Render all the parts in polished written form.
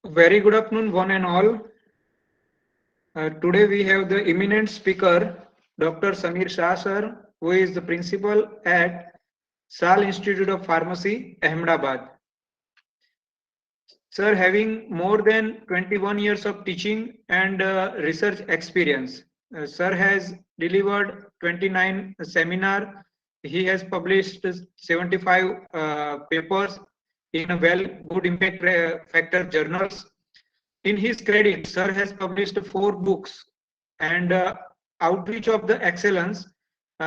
Very good afternoon, one and all. Today we have the eminent speaker, Dr. Samir Shah sir, who is the principal at Sal Institute of Pharmacy, Ahmedabad. Sir, having more than 21 years of teaching and research experience, sir has delivered 29 seminar. He has published 75 papers in a well good impact factor journals. In his credit, sir has published 4 books and outreach of the excellence.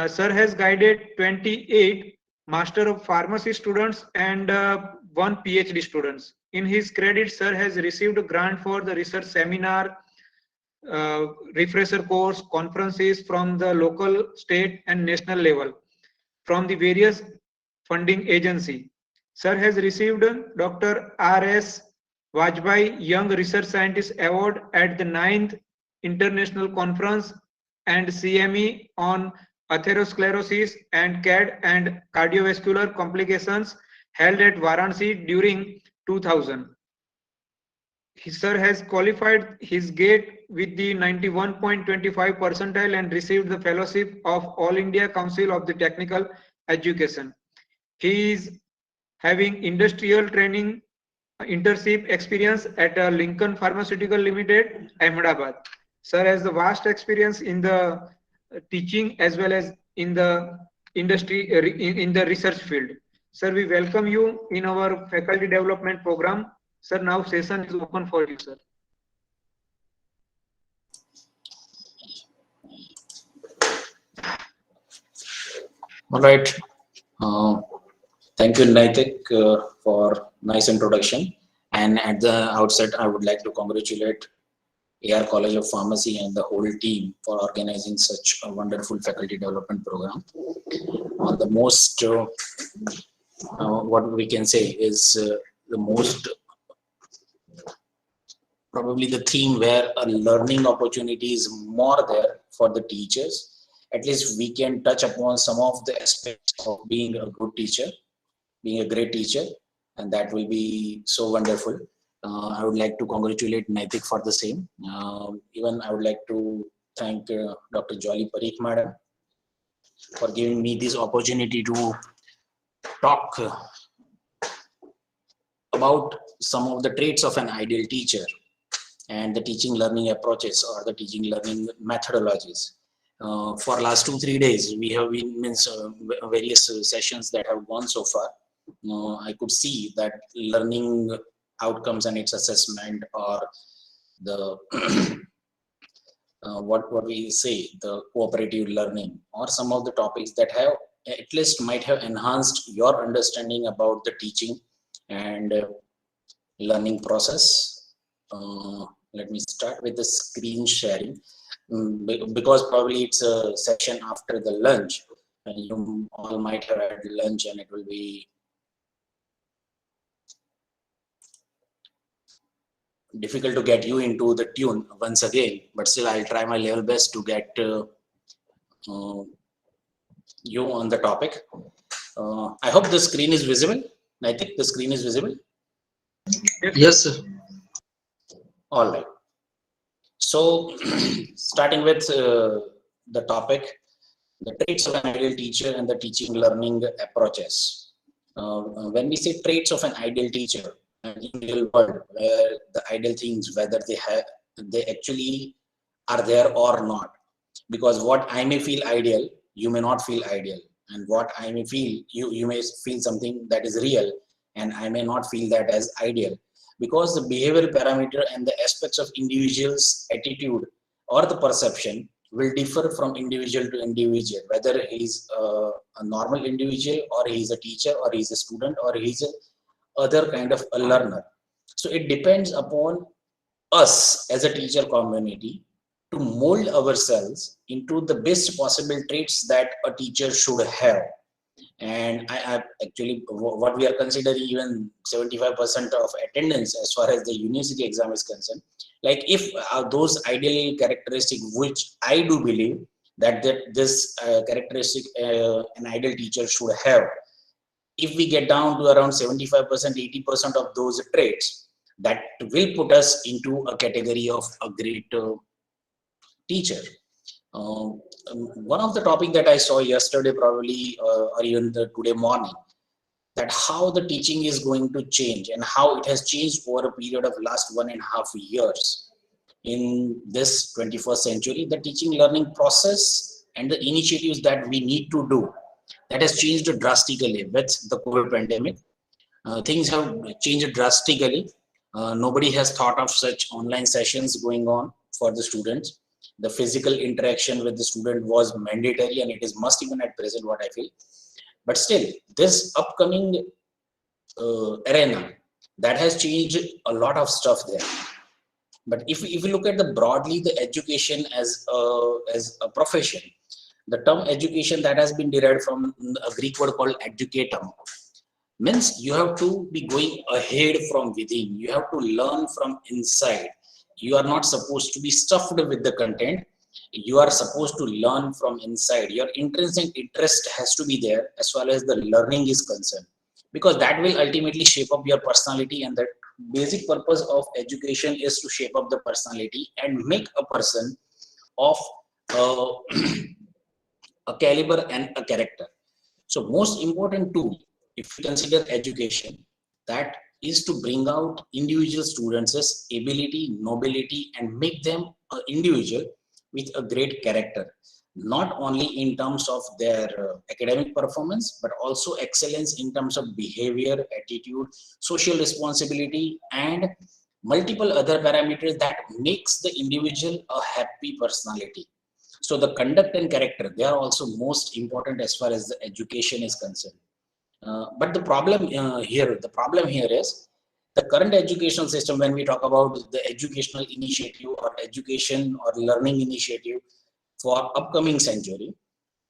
Sir has guided 28 Master of Pharmacy students and 1 PhD students. In his credit, sir has received a grant for the research seminar, refresher course, conferences from the local, state and national level from the various funding agency. Sir has received Dr. R.S. Vajpayee Young Research Scientist Award at the 9th International Conference and CME on atherosclerosis and CAD and cardiovascular complications held at Varanasi during 2000. Sir has qualified his GATE with the 91.25 percentile and received the fellowship of All India Council of the Technical Education. He is having industrial training internship experience at Lincoln Pharmaceutical Limited, Ahmedabad. Sir has the vast experience in the teaching as well as in the industry in the research field. Sir, we welcome you in our faculty development program. Sir, now session is open for you, sir. All right. Thank you, Naitik, for nice introduction. And at the outset, I would like to congratulate AR College of Pharmacy and the whole team for organizing such a wonderful faculty development program. The most, what we can say is the most, probably the theme where a learning opportunity is more there for the teachers. At least we can touch upon some of the aspects of being a good teacher, being a great teacher, and that will be so wonderful. I would like to congratulate Naitik for the same. Even I would like to thank Dr. Jolly Parikh Madam for giving me this opportunity to talk about some of the traits of an ideal teacher and the teaching learning approaches or the teaching learning methodologies. For last 2-3 days, we have been various sessions that have gone so far. I could see that learning outcomes and its assessment, or the what we say, the cooperative learning, or some of the topics that have at least might have enhanced your understanding about the teaching and learning process. Let me start with the screen sharing, because probably it's a session after the lunch, and you all might have had lunch, and it will be difficult to get you into the tune once again, but still I'll try my level best to get you on the topic. I hope the screen is visible. I think the screen is visible. Yes, sir. All right. So, starting with the topic, the traits of an ideal teacher and the teaching learning approaches. When we say traits of an ideal teacher, in the real world, where the ideal things, whether they actually are there or not, because what I may feel ideal, you may not feel ideal, and what I may feel, you may feel something that is real, and I may not feel that as ideal, because the behavioral parameter and the aspects of individual's attitude or the perception will differ from individual to individual, whether he's a normal individual, or he's a teacher, or he's a student, or he's a other kind of a learner. So it depends upon us as a teacher community to mold ourselves into the best possible traits that a teacher should have. And I actually, what we are considering, even 75% of attendance as far as the university exam is concerned, like if those ideal characteristics, which I do believe that this characteristic an ideal teacher should have, if we get down to around 75%, 80% of those traits, that will put us into a category of a great teacher. One of the topic that I saw yesterday probably or even today morning, that how the teaching is going to change and how it has changed over a period of last 1.5 years in this 21st century. The teaching learning process and the initiatives that we need to do, that has changed drastically with the COVID pandemic. Things have changed drastically. Nobody has thought of such online sessions going on for the students. The physical interaction with the student was mandatory, and it is must even at present, what I feel. But still, this upcoming arena, that has changed a lot of stuff there. But if we look at the broadly the education as a profession, the term education that has been derived from a Greek word called educatum, means you have to be going ahead from within. You have to learn from inside. You are not supposed to be stuffed with the content. You are supposed to learn from inside. Your intrinsic interest has to be there as far as the learning is concerned, because that will ultimately shape up your personality. And the basic purpose of education is to shape up the personality and make a person of uh, a caliber and a character. So most important tool, if you consider education, that is to bring out individual students' ability, nobility, and make them an individual with a great character, not only in terms of their academic performance, but also excellence in terms of behavior, attitude, social responsibility, and multiple other parameters that makes the individual a happy personality. So the conduct and character, they are also most important as far as the education is concerned. But the problem here is the current educational system. When we talk about the educational initiative or education or learning initiative for upcoming century,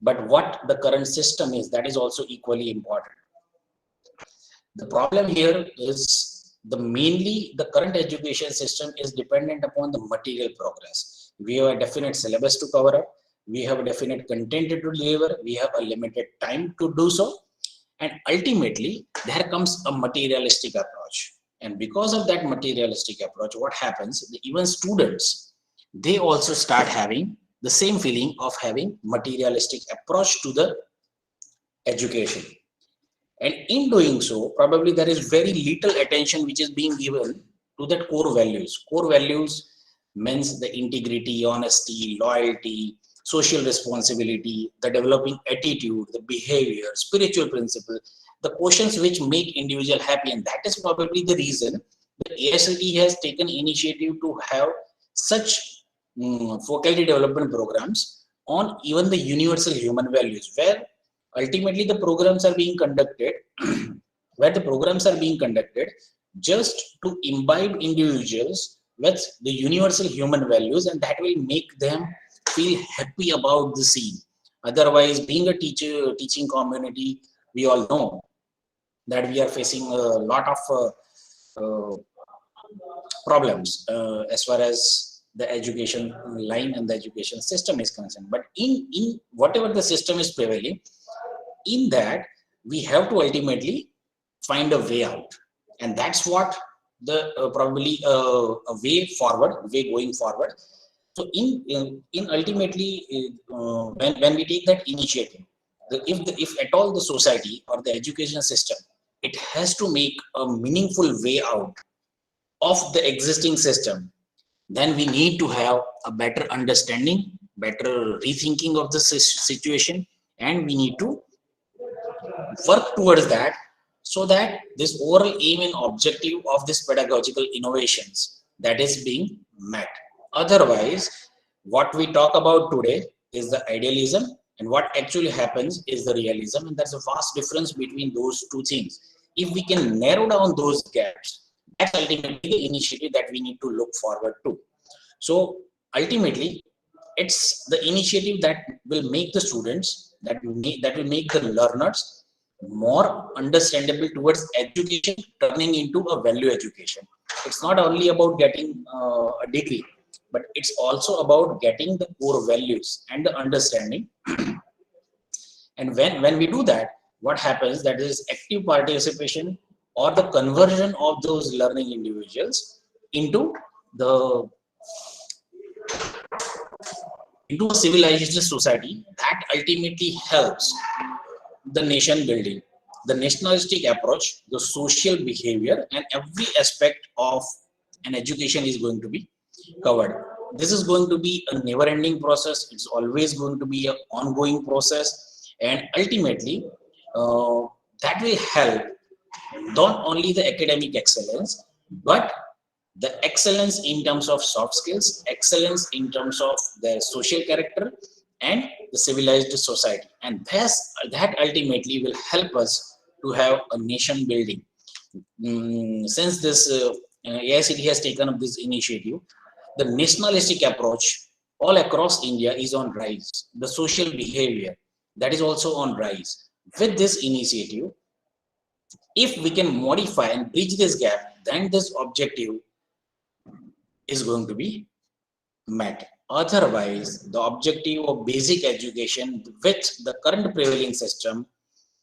but what the current system is, that is also equally important. The problem here is mainly the current education system is dependent upon the material progress. We have a definite syllabus to cover up. We have a definite content to deliver. We have a limited time to do so. And ultimately, there comes a materialistic approach. And because of that materialistic approach, what happens? Even students, they also start having the same feeling of having materialistic approach to the education. And in doing so, probably there is very little attention which is being given to that core values. Core values means the integrity, honesty, loyalty, social responsibility, the developing attitude, the behavior, spiritual principle, the questions which make individual happy. And that is probably the reason that ASLT has taken initiative to have such faculty development programs on even the universal human values, where ultimately the programs are being conducted just to imbibe individuals with the universal human values, and that will make them feel happy about the scene. Otherwise, being a teaching community, we all know that we are facing a lot of problems as far as the education line and the education system is concerned. But in whatever the system is prevailing, in that we have to ultimately find a way out, and that's what the probably a way going forward. So in ultimately when we take that initiative, if at all the society or the education system, it has to make a meaningful way out of the existing system, then we need to have a better understanding, better rethinking of the situation, and we need to work towards that, so that this overall aim and objective of this pedagogical innovations, that is being met. Otherwise, what we talk about today is the idealism, and what actually happens is the realism, and there's a vast difference between those two things. If we can narrow down those gaps, that's ultimately the initiative that we need to look forward to. So ultimately, it's the initiative that will make the students, that will make the learners more understandable towards education turning into a value education. It's not only about getting a degree, but it's also about getting the core values and the understanding. And when we do that, what happens, that is active participation or the conversion of those learning individuals into the into a civilized society that ultimately helps the nation building. The nationalistic approach, the social behavior, and every aspect of an education is going to be covered. This is going to be a never ending process. It's always going to be an ongoing process, and ultimately uh, that will help not only the academic excellence, but the excellence in terms of soft skills, excellence in terms of their social character, and the civilized society. And that ultimately will help us to have a nation building. Since this AICT has taken up this initiative, the nationalistic approach all across India is on rise. The social behavior, that is also on rise. With this initiative, if we can modify and bridge this gap, then this objective is going to be met. Otherwise, the objective of basic education with the current prevailing system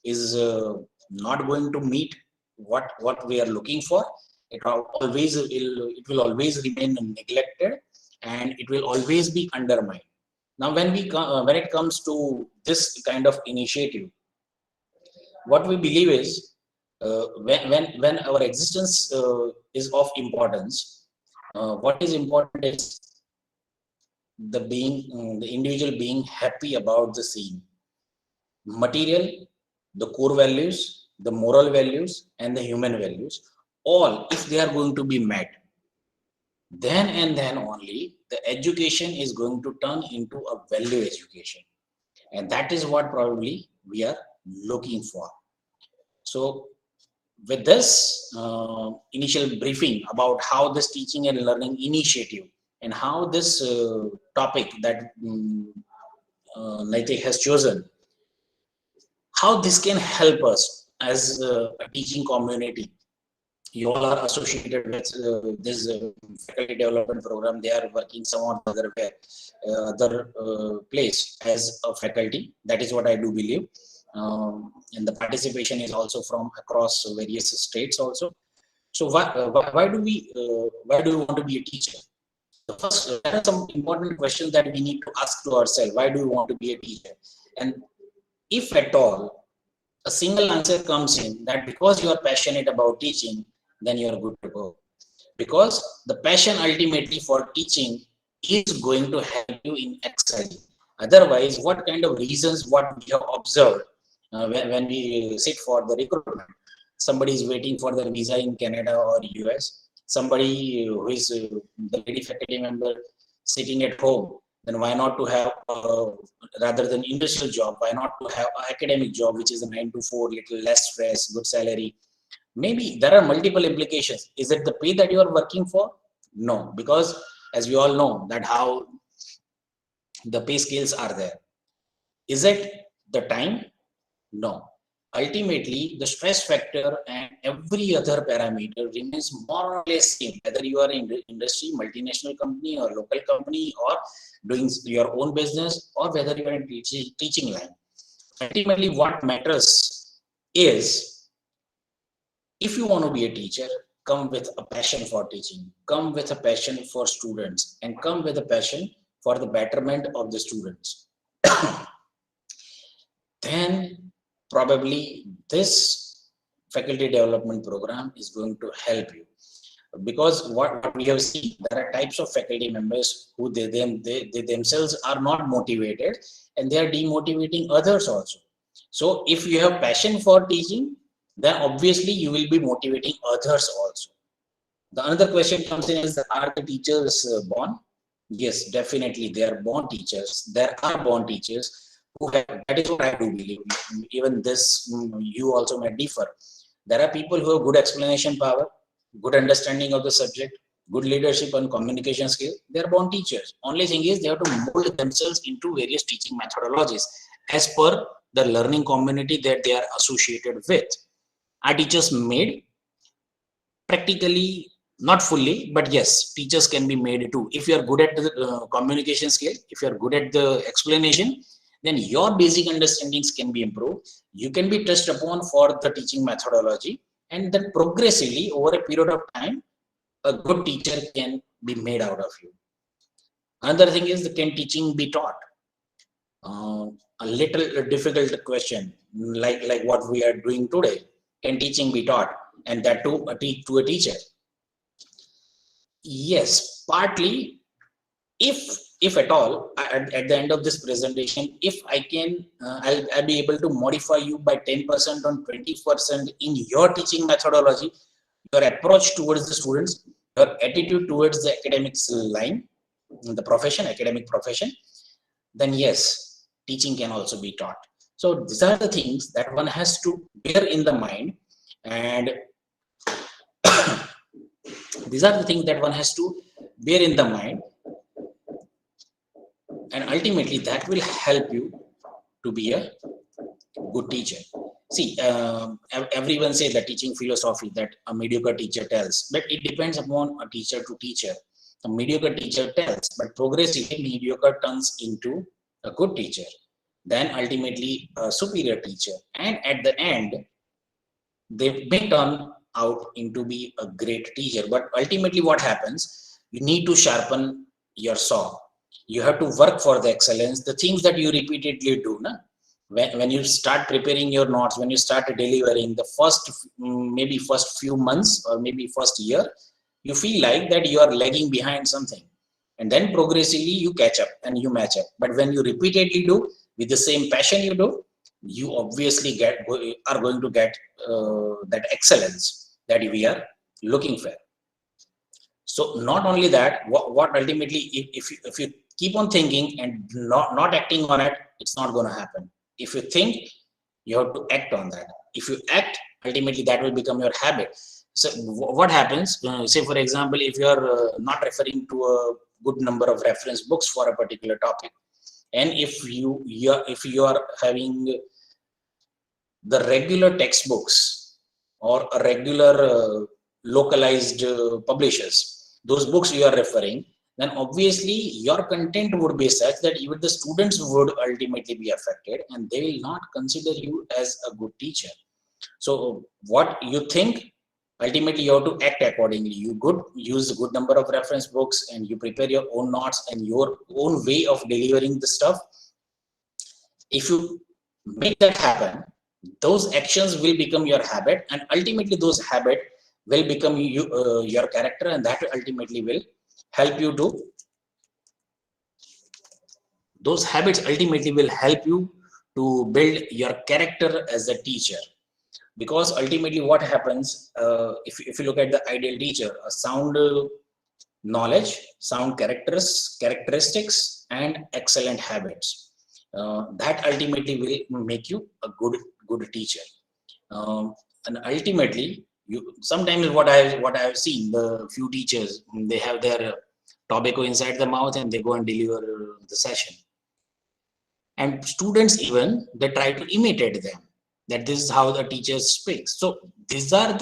is not going to meet what we are looking for. It will always remain neglected, and it will always be undermined. Now, when it comes to this kind of initiative, what we believe is when our existence is of importance, what is important is the individual being happy about the scene, material, the core values, the moral values, and the human values, all if they are going to be met, then and then only the education is going to turn into a value education, and that is what probably we are looking for. So with this initial briefing about how this teaching and learning initiative and how this topic that Naitik has chosen, how this can help us as a teaching community. You all are associated with this faculty development program. They are working some or other place as a faculty. That is what I do believe. And the participation is also from across various states also. So why do we want to be a teacher? The first, there are some important questions that we need to ask to ourselves. Why do we want to be a teacher? And if at all a single answer comes in that because you are passionate about teaching, then you are good to go. Because the passion ultimately for teaching is going to help you in excelling. Otherwise, what kind of reasons what we have observed when we sit for the recruitment? Somebody is waiting for their visa in Canada or US. Somebody who is the lady faculty member sitting at home. Then why not to have rather than industrial job? Why not to have an academic job, which is a 9 to 4, little less stress, good salary? Maybe there are multiple implications. Is it the pay that you are working for? No, because as we all know that how the pay scales are there. Is it the time? No. Ultimately, the stress factor and every other parameter remains more or less same, whether you are in the industry, multinational company or local company or doing your own business or whether you are in teaching line. Ultimately, what matters is if you want to be a teacher, come with a passion for teaching, come with a passion for students, and come with a passion for the betterment of the students. Then probably this faculty development program is going to help you. Because what we have seen, there are types of faculty members who they themselves are not motivated and they are demotivating others also. So if you have passion for teaching, then obviously you will be motivating others also. The another question comes in is, are the teachers born? Yes, definitely they are born teachers. There are born teachers who have, that is what I do believe. Even this, you also may differ. There are people who have good explanation power, good understanding of the subject, good leadership and communication skill. They are born teachers. Only thing is they have to mold themselves into various teaching methodologies as per the learning community that they are associated with. Are teachers made? Practically not fully, but yes, teachers can be made too. If you are good at the communication skill, if you are good at the explanation, then your basic understandings can be improved. You can be touched upon for the teaching methodology, and then progressively over a period of time, a good teacher can be made out of you. Another thing is, can teaching be taught? A little difficult question, like what we are doing today. Can teaching be taught, and that to a teacher? Yes, partly. If at all, at the end of this presentation, if I can, I'll be able to modify you by 10% or 20% in your teaching methodology, your approach towards the students, your attitude towards the academics line, the profession, academic profession, then yes, teaching can also be taught. So these are the things that one has to bear in the mind, and these are the things that one has to bear in the mind, and ultimately that will help you to be a good teacher. See, everyone says that teaching philosophy that a mediocre teacher tells, but it depends upon a teacher to teacher. A mediocre teacher tells, but progressively mediocre turns into a good teacher, then ultimately a superior teacher, and at the end they may turn out into be a great teacher. But ultimately what happens, you need to sharpen your saw. You have to work for the excellence, the things that you repeatedly do. Na? When you start preparing your notes, when you start delivering the maybe first few months or maybe first year, you feel like that you are lagging behind something, and then progressively you catch up and you match up. But when you repeatedly do with the same passion you do, you obviously are going to get that excellence that we are looking for. So not only that, what ultimately, if you keep on thinking and not acting on it, it's not going to happen. If you think, you have to act on that. If you act, ultimately that will become your habit. So what happens, say for example, if you are not referring to a good number of reference books for a particular topic, and if you are having the regular textbooks or a regular localized publishers, those books you are referring, then obviously your content would be such that even the students would ultimately be affected, and they will not consider you as a good teacher. So what you think, ultimately you have to act accordingly. You use a good number of reference books, and you prepare your own notes and your own way of delivering the stuff. If you make that happen, those actions will become your habit, and ultimately those habit will become your character, and that ultimately will help you to, those habits ultimately will help you to build your character as a teacher. Because ultimately what happens, if you look at the ideal teacher, a sound knowledge, sound characteristics, and excellent habits, that ultimately will make you a good teacher. And ultimately, sometimes what I have seen, the few teachers, they have their tobacco inside the mouth and they go and deliver the session, and students even they try to imitate them, that this is how the teacher speaks. So these are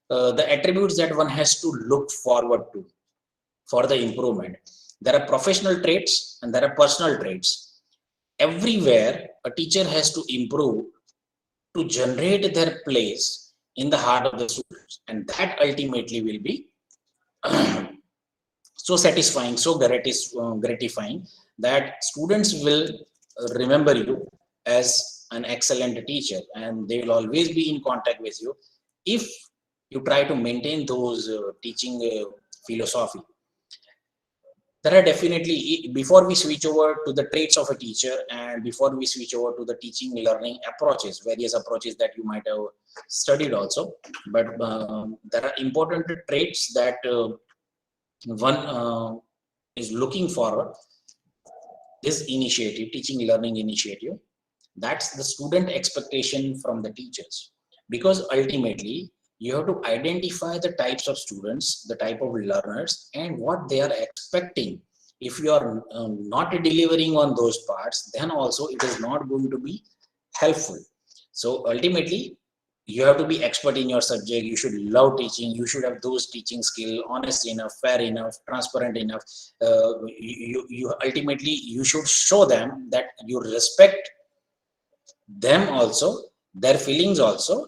the attributes that one has to look forward to for the improvement. There are professional traits and there are personal traits. Everywhere a teacher has to improve to generate their place in the heart of the students, and that ultimately will be so satisfying, so gratifying, that students will remember you as an excellent teacher, and they will always be in contact with you if you try to maintain those teaching philosophy. There are definitely, before we switch over to the traits of a teacher and before we switch over to the teaching learning approaches, various approaches that you might have studied also, but there are important traits that one is looking for this initiative, teaching learning initiative. That's the student expectation from the teachers, because ultimately you have to identify the types of students, the type of learners, and what they are expecting. If you are not delivering on those parts, then also it is not going to be helpful. So ultimately you have to be expert in your subject. You should love teaching. You should have those teaching skill, honest enough, fair enough, transparent enough. You ultimately you should show them that you respect them also, their feelings also,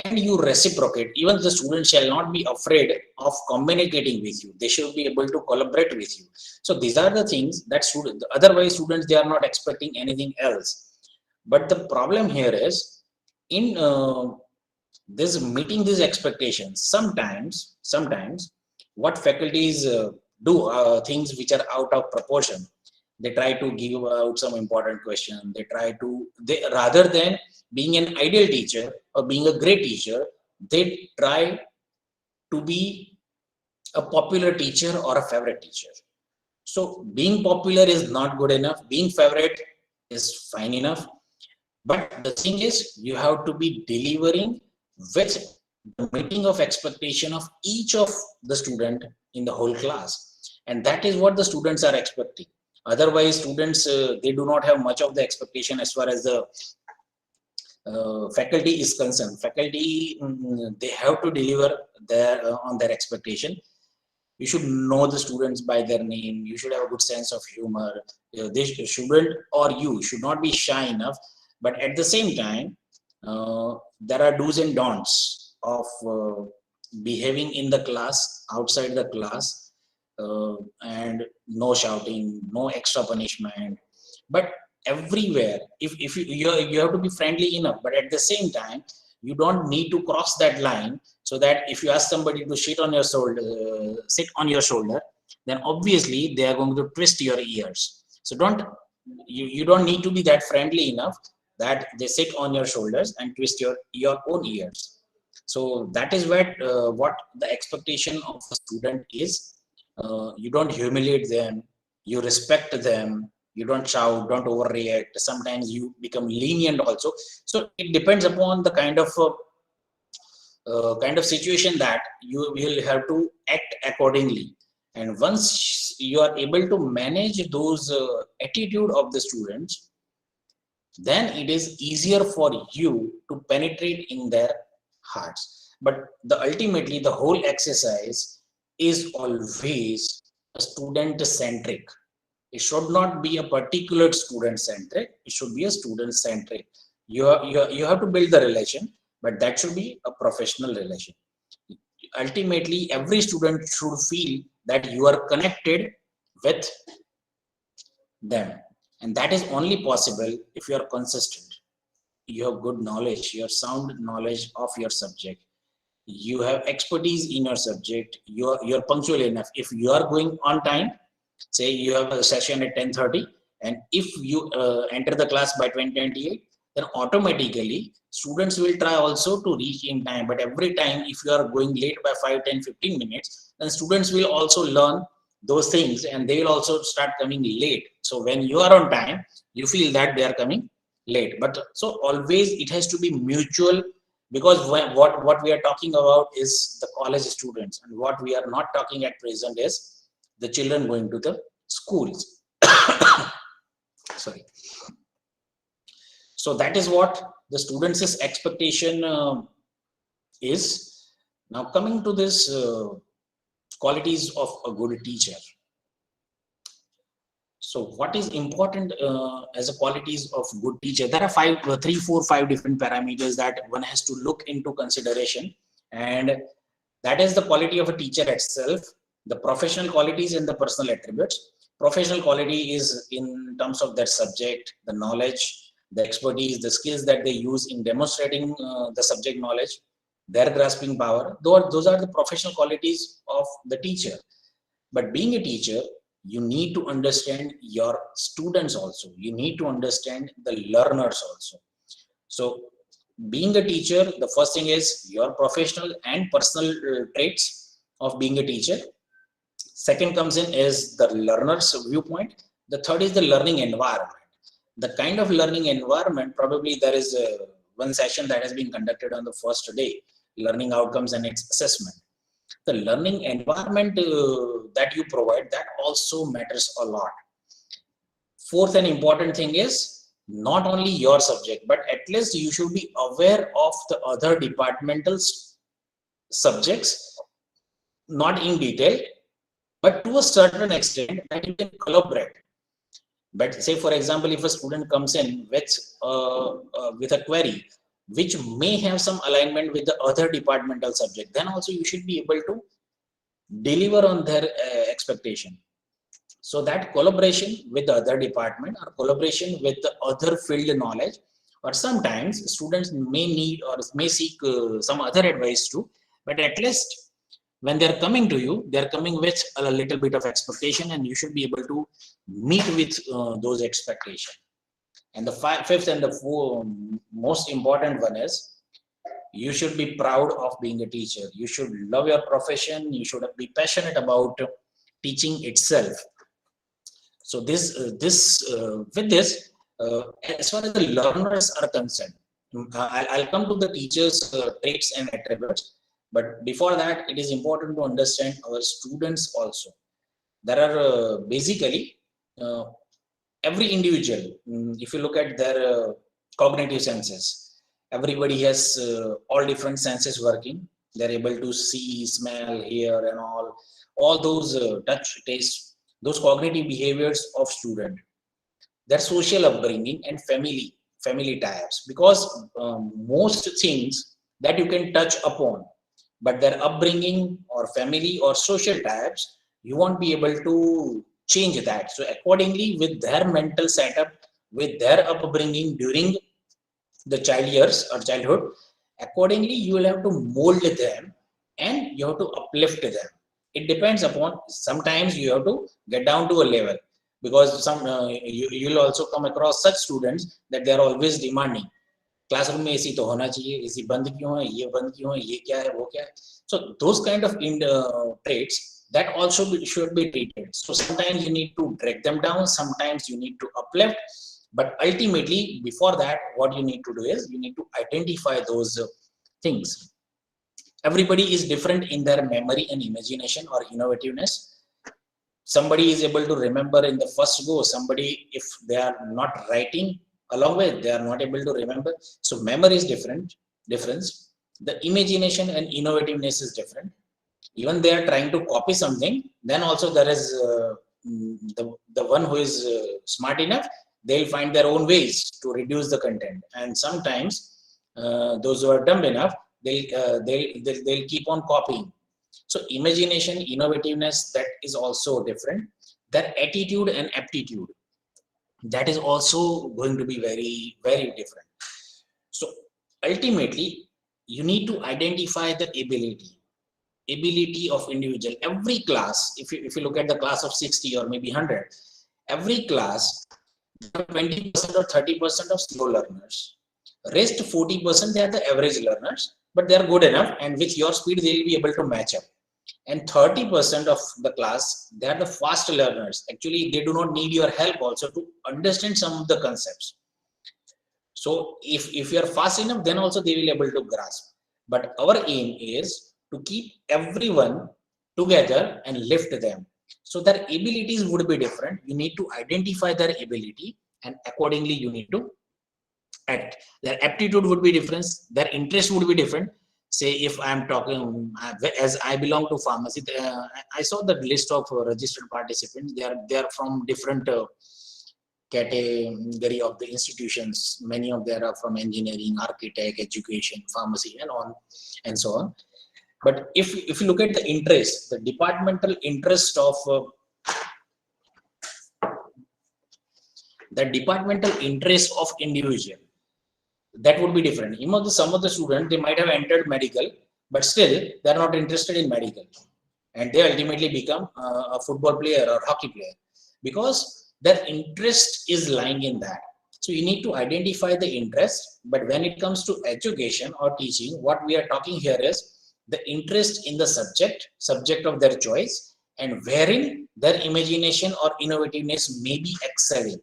and you reciprocate, even the student shall not be afraid of communicating with you. They should be able to collaborate with you. So these are the things that otherwise students, they are not expecting anything else. But the problem here is in this meeting these expectations, sometimes what faculties do things which are out of proportion. They try to give out some important question. They rather than being an ideal teacher or being a great teacher, they try to be a popular teacher or a favorite teacher. So being popular is not good enough, being favorite is fine enough, but the thing is you have to be delivering with the meeting of expectation of each of the student in the whole class, and that is what the students are expecting. Otherwise students, they do not have much of the expectation as far as the faculty is concerned. Faculty, they have to deliver their on their expectation. You should know the students by their name. You should have a good sense of humor. This student or you should not be shy enough, but at the same time, there are do's and don'ts of behaving in the class, outside the class, and no shouting, no extra punishment. But everywhere, if you have to be friendly enough, but at the same time you don't need to cross that line, so that if you ask somebody to sit on your shoulder, then obviously they are going to twist your ears. So you don't need to be that friendly enough that they sit on your shoulders and twist your own ears. So that is what the expectation of a student is. You don't humiliate them, you respect them, you don't shout, don't overreact. Sometimes you become lenient also. So it depends upon the kind of situation that you will have to act accordingly. And once you are able to manage those attitude of the students, then it is easier for you to penetrate in their hearts. But ultimately the whole exercise is always student centric. It should not be a particular student centric, it should be a student centric. You have to build the relation, but that should be a professional relation. Ultimately every student should feel that you are connected with them, and that is only possible if you are consistent, you have good knowledge, you have sound knowledge of your subject, you have expertise in your subject, you're punctual enough. If you are going on time, say you have a session at 10:30, and if you enter the class by 10:28, then automatically students will try also to reach in time. But every time if you are going late by 5, 10, 15 minutes, then students will also learn those things and they will also start coming late. So when you are on time, you feel that they are coming late. But so always it has to be mutual, because what we are talking about is the college students, and what we are not talking at present is the children going to the schools. Sorry. So that is what the students' expectation is. Now coming to this qualities of a good teacher. So what is important as a qualities of good teacher? There are 3, 4, 5 different parameters that one has to look into consideration, and that is the quality of a teacher itself, the professional qualities and the personal attributes. Professional quality is in terms of their subject, the knowledge, the expertise, the skills that they use in demonstrating the subject knowledge, their grasping power. Those are the professional qualities of the teacher. But being a teacher, you need to understand your students also. You need to understand the learners also. So being a teacher, the first thing is your professional and personal traits of being a teacher. Second comes in is the learner's viewpoint. The third is the learning environment. The kind of learning environment, probably there is one session that has been conducted on the first day, learning outcomes and its assessment. The learning environment that you provide, that also matters a lot. Fourth and important thing is not only your subject, but at least you should be aware of the other departmental subjects, not in detail, but to a certain extent that you can collaborate. But say for example, if a student comes in with a query which may have some alignment with the other departmental subject, then also you should be able to deliver on their expectation. So that collaboration with the other department or collaboration with the other field knowledge, or sometimes students may need or may seek some other advice too, but at least when they're coming to you, they're coming with a little bit of expectation, and you should be able to meet with those expectations. And the fifth and the most important one is, you should be proud of being a teacher. You should love your profession. You should be passionate about teaching itself. So with this, as far as the learners are concerned, I'll come to the teachers' traits and attributes. But before that, it is important to understand our students also. There are basically every individual, if you look at their cognitive senses, everybody has all different senses working. They're able to see, smell, hear, and all those touch, taste, those cognitive behaviors of student, their social upbringing and family ties. Because most things that you can touch upon, but their upbringing or family or social types, you won't be able to change that. So accordingly, with their mental setup, with their upbringing during the child years or childhood, accordingly you will have to mold them and you have to uplift them. It depends upon, sometimes you have to get down to a level, because you'll also come across such students that they are always demanding, classroom में AC तो होना चाहिए, AC बंद क्यों है, ये बंद क्यों है, ये क्या है, वो क्या है. So those kind of traits that also should be treated. So sometimes you need to drag them down, sometimes you need to uplift, but ultimately before that, what you need to do is you need to identify those things. Everybody is different in their memory and imagination or innovativeness. Somebody is able to remember in the first go, somebody, if they are not writing along with, they are not able to remember. So memory is difference. The imagination and innovativeness is different. Even they are trying to copy something, then also there is the one who is smart enough, they'll find their own ways to reduce the content. And sometimes those who are dumb enough, they'll keep on copying. So imagination, innovativeness, that is also different. Their attitude and aptitude, that is also going to be very, very different. So ultimately, you need to identify the ability of individual. Every class, if you look at the class of 60 or maybe 100, every class, 20% or 30% of slow learners. Rest 40%, they are the average learners, but they are good enough, and with your speed, they will be able to match up. And 30% of the class, they are the fast learners. Actually, they do not need your help also to understand some of the concepts. So if you are fast enough, then also they will be able to grasp. But our aim is to keep everyone together and lift them. So their abilities would be different. You need to identify their ability, and accordingly you need to act. Their aptitude would be different. Their interest would be different. Say if I'm talking, as I belong to pharmacy, I saw the list of registered participants. They are from different category of the institutions. Many of them are from engineering, architect, education, pharmacy, and on and so on. But if you look at the interest, the departmental interest of individual, that would be different. You know, some of the students, they might have entered medical, but still they are not interested in medical, and they ultimately become a football player or hockey player, because their interest is lying in that. So you need to identify the interest. But when it comes to education or teaching, what we are talking here is the interest in the subject of their choice, and wherein their imagination or innovativeness may be excelling.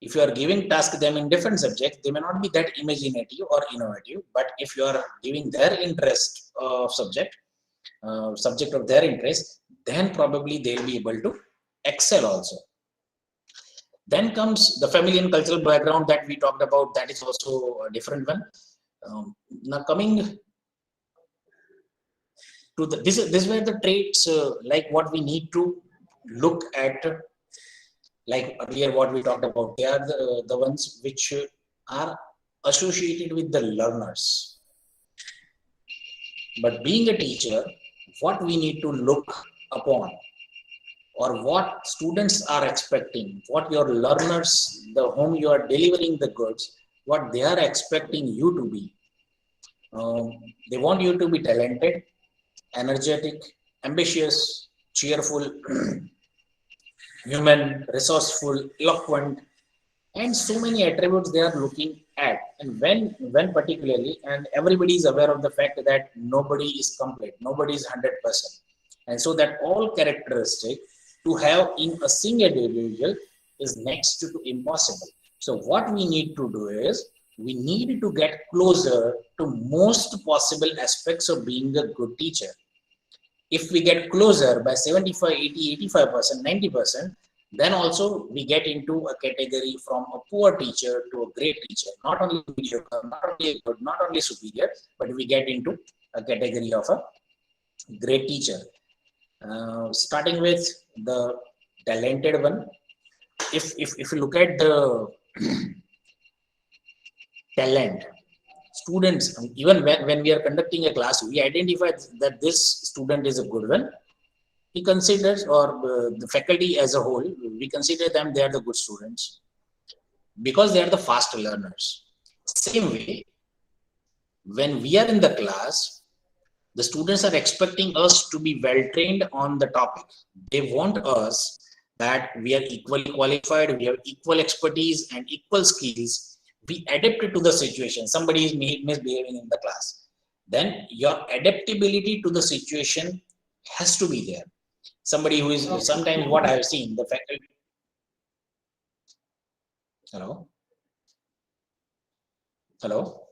If you are giving task them in different subjects, they may not be that imaginative or innovative. But if you are giving their interest of subject of their interest, then probably they'll be able to excel also. Then comes the family and cultural background that we talked about. That is also a different one. Now coming to this were the traits like what we need to look at. Like earlier what we talked about, they are the ones which are associated with the learners. But being a teacher, what we need to look upon, or what students are expecting, what your learners, the whom you are delivering the goods, what they are expecting you to be. They want you to be talented, energetic, ambitious, cheerful, human, resourceful, eloquent, and so many attributes they are looking at. And when particularly, and everybody is aware of the fact that nobody is complete, nobody is 100%, and so that all characteristic to have in a single individual is next to impossible. So what we need to do is we need to get closer to most possible aspects of being a good teacher. If we get closer by 75, 80, 85%, 90%, then also we get into a category from a poor teacher to a great teacher. Not only mediocre, not only good, not only superior, but we get into a category of a great teacher. Starting with the talented one. If you look at the talent, students, even when we are conducting a class, we identify that this student is a good one. He considers, or the faculty as a whole, we consider them, they are the good students because they are the fast learners. Same way, when we are in the class, the students are expecting us to be well trained on the topic. They want us that we are equally qualified, we have equal expertise and equal skills. We adapt it to the situation. Somebody is misbehaving in the class. Then your adaptability to the situation has to be there. Somebody who is, sometimes what I have seen, the faculty. Hello? Hello?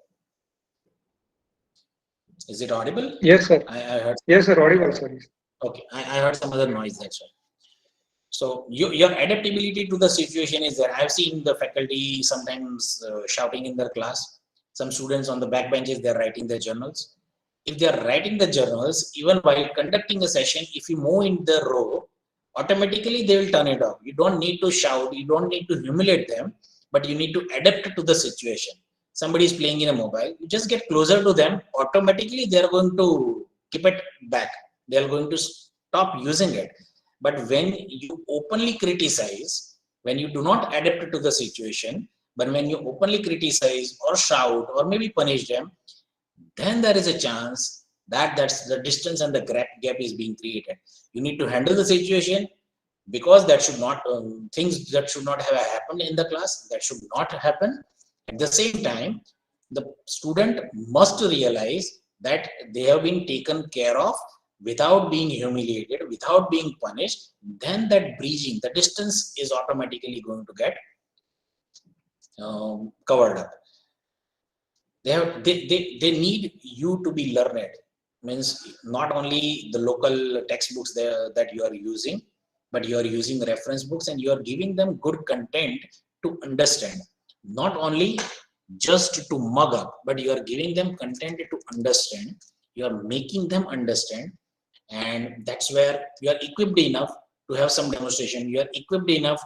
Is it audible? Yes, sir. I heard. Yes, sir. Audible, sir. Okay, I heard some other noise, that's why. So your adaptability to the situation is there. I've seen the faculty sometimes shouting in their class. Some students on the back benches, they're writing their journals. If they're writing the journals, even while conducting a session, if you move in the row, automatically they will turn it off. You don't need to shout, you don't need to humiliate them, but you need to adapt to the situation. Somebody is playing in a mobile, you just get closer to them, automatically they're going to keep it back. They're going to stop using it. But when you openly criticize, when you do not adapt to the situation, but when you openly criticize or shout or maybe punish them, then there is a chance that that's the distance and the gap is being created. You need to handle the situation, because that should not, things that should not have happened in the class, that should not happen. At the same time, the student must realize that they have been taken care of without being humiliated, without being punished. Then that bridging, the distance is automatically going to get covered up. They need you to be learned. Means not only the local textbooks that you are using, but you are using reference books and you are giving them good content to understand. Not only just to mug up, but you are giving them content to understand. You are making them understand, and that's where you are equipped enough to have some demonstration. You are equipped enough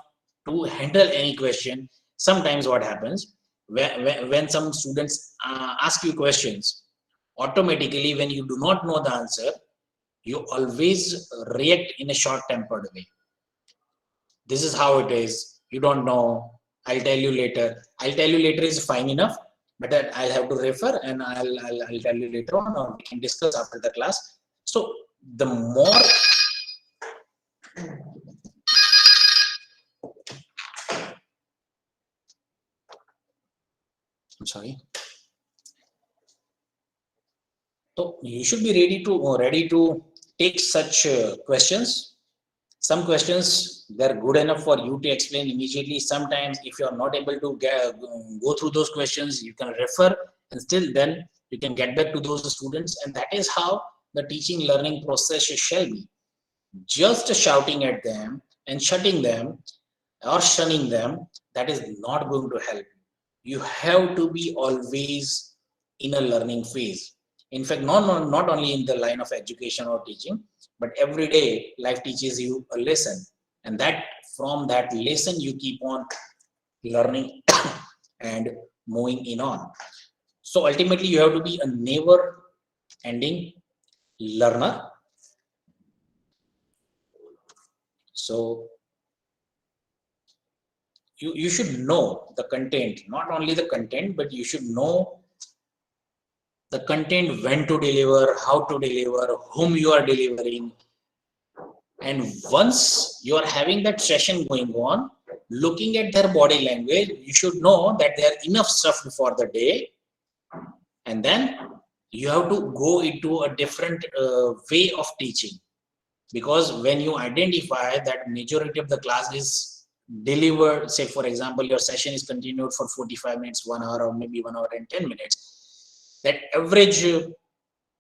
to handle any question. Sometimes what happens, when some students ask you questions, automatically when you do not know the answer, you always react in a short-tempered way. This is how it is. You don't know. I'll tell you later. I'll tell you later is fine enough, but I'll have to refer and I'll tell you later on, or we can discuss after the class. So the more I'm sorry. So you should be ready to take such questions. Some questions, they're good enough for you to explain immediately. Sometimes if you're not able to go through those questions, you can refer, and still then you can get back to those students. And that is how the teaching learning process shall be. Just shouting at them and shutting them or shunning them, that is not going to help. You have to be always in a learning phase. In fact, not only in the line of education or teaching, but every day life teaches you a lesson, and that from that lesson you keep on learning and moving in on. So ultimately, you have to be a never-ending learner. So you should know the content, not only the content, but you should know the content, when to deliver, how to deliver, whom you are delivering. And once you are having that session going on, looking at their body language, you should know that they are enough stuff for the day. And then you have to go into a different way of teaching. Because when you identify that majority of the class is delivered, say for example, your session is continued for 45 minutes, 1 hour, or maybe 1 hour and 10 minutes, that average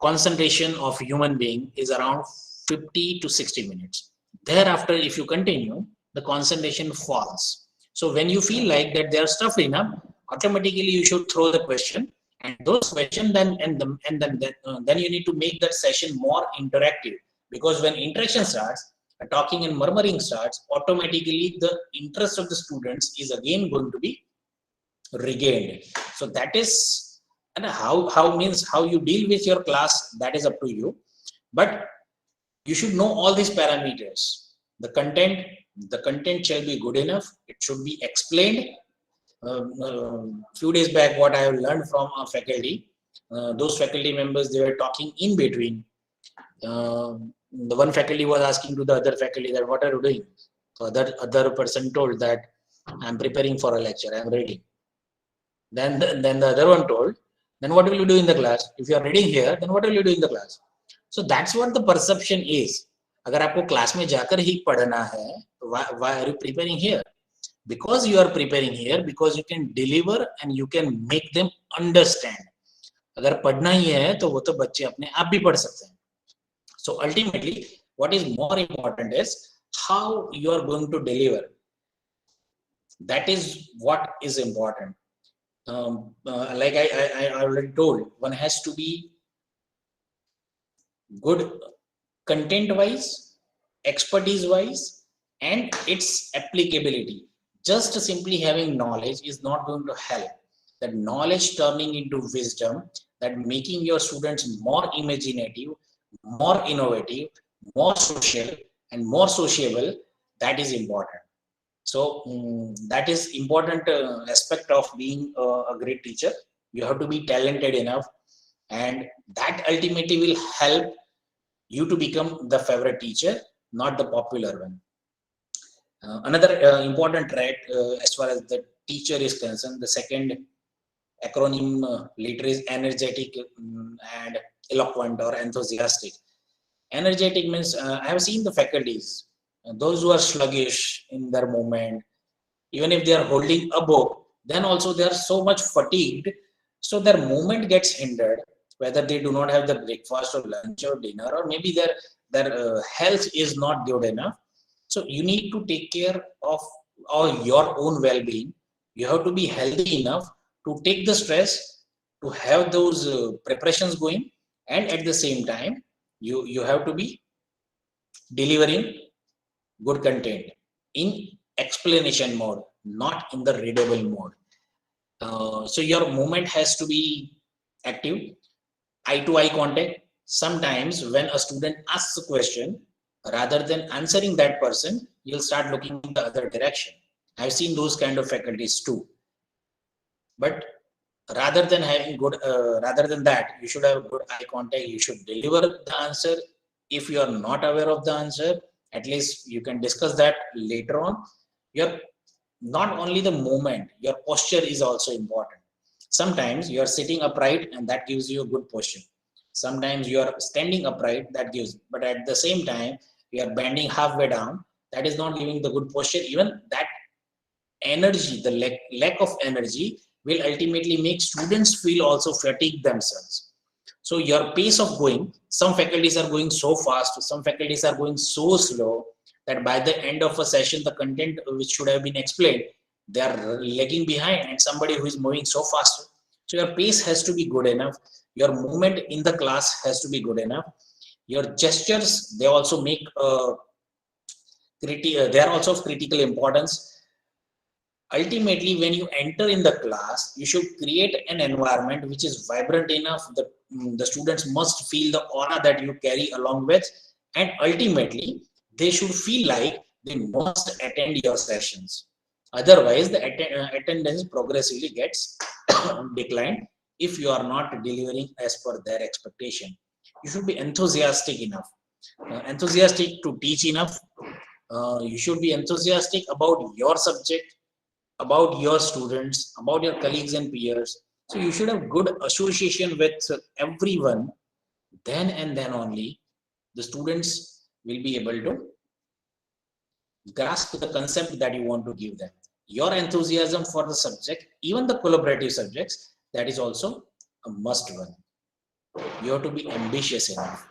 concentration of human being is around 50 to 60 minutes. Thereafter, if you continue, the concentration falls. So when you feel like that they are stuff enough, automatically you should throw the question, and those questions then you need to make that session more interactive. Because when interaction starts, talking and murmuring starts, automatically the interest of the students is again going to be regained. So that is, and how means how you deal with your class, that is up to you. But you should know all these parameters. The content shall be good enough. It should be explained. Few days back, what I have learned from a faculty, those faculty members, they were talking in between. The one faculty was asking to the other faculty that what are you doing? So other person told that I'm preparing for a lecture, I'm reading. Then the other one told, then what will you do in the class? If you are reading here, then what will you do in the class? So that's what the perception is. अगर आपको class में जाकर ही पढ़ना है, why are you preparing here? Because you are preparing here, because you can deliver and you can make them understand. अगर पढ़ना ही है तो वो तो बच्चे अपने आप भी पढ़ सकते हैं. So ultimately, what is more important is how you are going to deliver. That is what is important. Like I already told, one has to be good content wise, expertise wise, and its applicability. Just simply having knowledge is not going to help. That knowledge turning into wisdom, that making your students more imaginative, more innovative, more social, and more sociable, that is important. So that is important aspect of being a great teacher. You have to be talented enough, and that ultimately will help you to become the favorite teacher, not the popular one. Another important trait as far as the teacher is concerned, the second acronym later is energetic and eloquent or enthusiastic. Energetic means I have seen the faculties, those who are sluggish in their movement, even if they are holding a book, then also they are so much fatigued, so their movement gets hindered, whether they do not have the breakfast or lunch or dinner, or maybe their health is not good enough. So you need to take care of your own well-being. You have to be healthy enough to take the stress, to have those preparations going, and at the same time you have to be delivering good content in explanation mode, not in the readable mode. So your movement has to be active, eye-to-eye contact. Sometimes when a student asks a question, rather than answering that person, you'll start looking in the other direction. I've seen those kind of faculties too. But rather than having good, rather than that, you should have good eye contact. You should deliver the answer. If you are not aware of the answer, at least you can discuss that later on. Your not only the movement, your posture is also important. Sometimes you are sitting upright and that gives you a good posture. Sometimes you are standing upright, that gives, but at the same time you are bending halfway down, that is not giving the good posture. Even that energy, the lack of energy will ultimately make students feel also fatigue themselves. So your pace of going, some faculties are going so fast, some faculties are going so slow that by the end of a session, the content which should have been explained, they are lagging behind, and somebody who is moving so fast. So your pace has to be good enough. Your movement in the class has to be good enough. Your gestures, they also make they are also of critical importance. ultimately when you enter in the class, you should create an environment which is vibrant enough that the students must feel the aura that you carry along with, and ultimately they should feel like they must attend your sessions. Otherwise the attendance progressively gets declined if you are not delivering as per their expectation. You should be enthusiastic enough, enthusiastic to teach enough. You should be enthusiastic about your subject, about your students, about your colleagues and peers. So you should have good association with everyone. Then and then only the students will be able to grasp the concept that you want to give them. Your enthusiasm for the subject, even the collaborative subjects, that is also a must one. You have to be ambitious enough,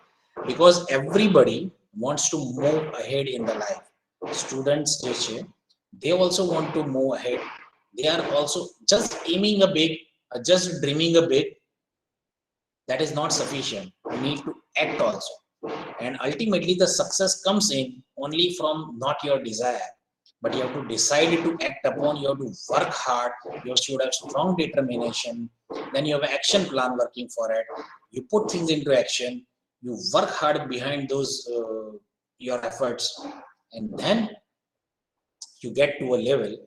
because everybody wants to move ahead in the life. Students, they also want to move ahead. They are also just aiming a big, just dreaming a big. That is not sufficient. You need to act also. And ultimately the success comes in only from not your desire, but you have to decide to act upon. You have to work hard. You should have strong determination. Then you have an action plan working for it. You put things into action. You work hard behind those your efforts, and then you get to a level.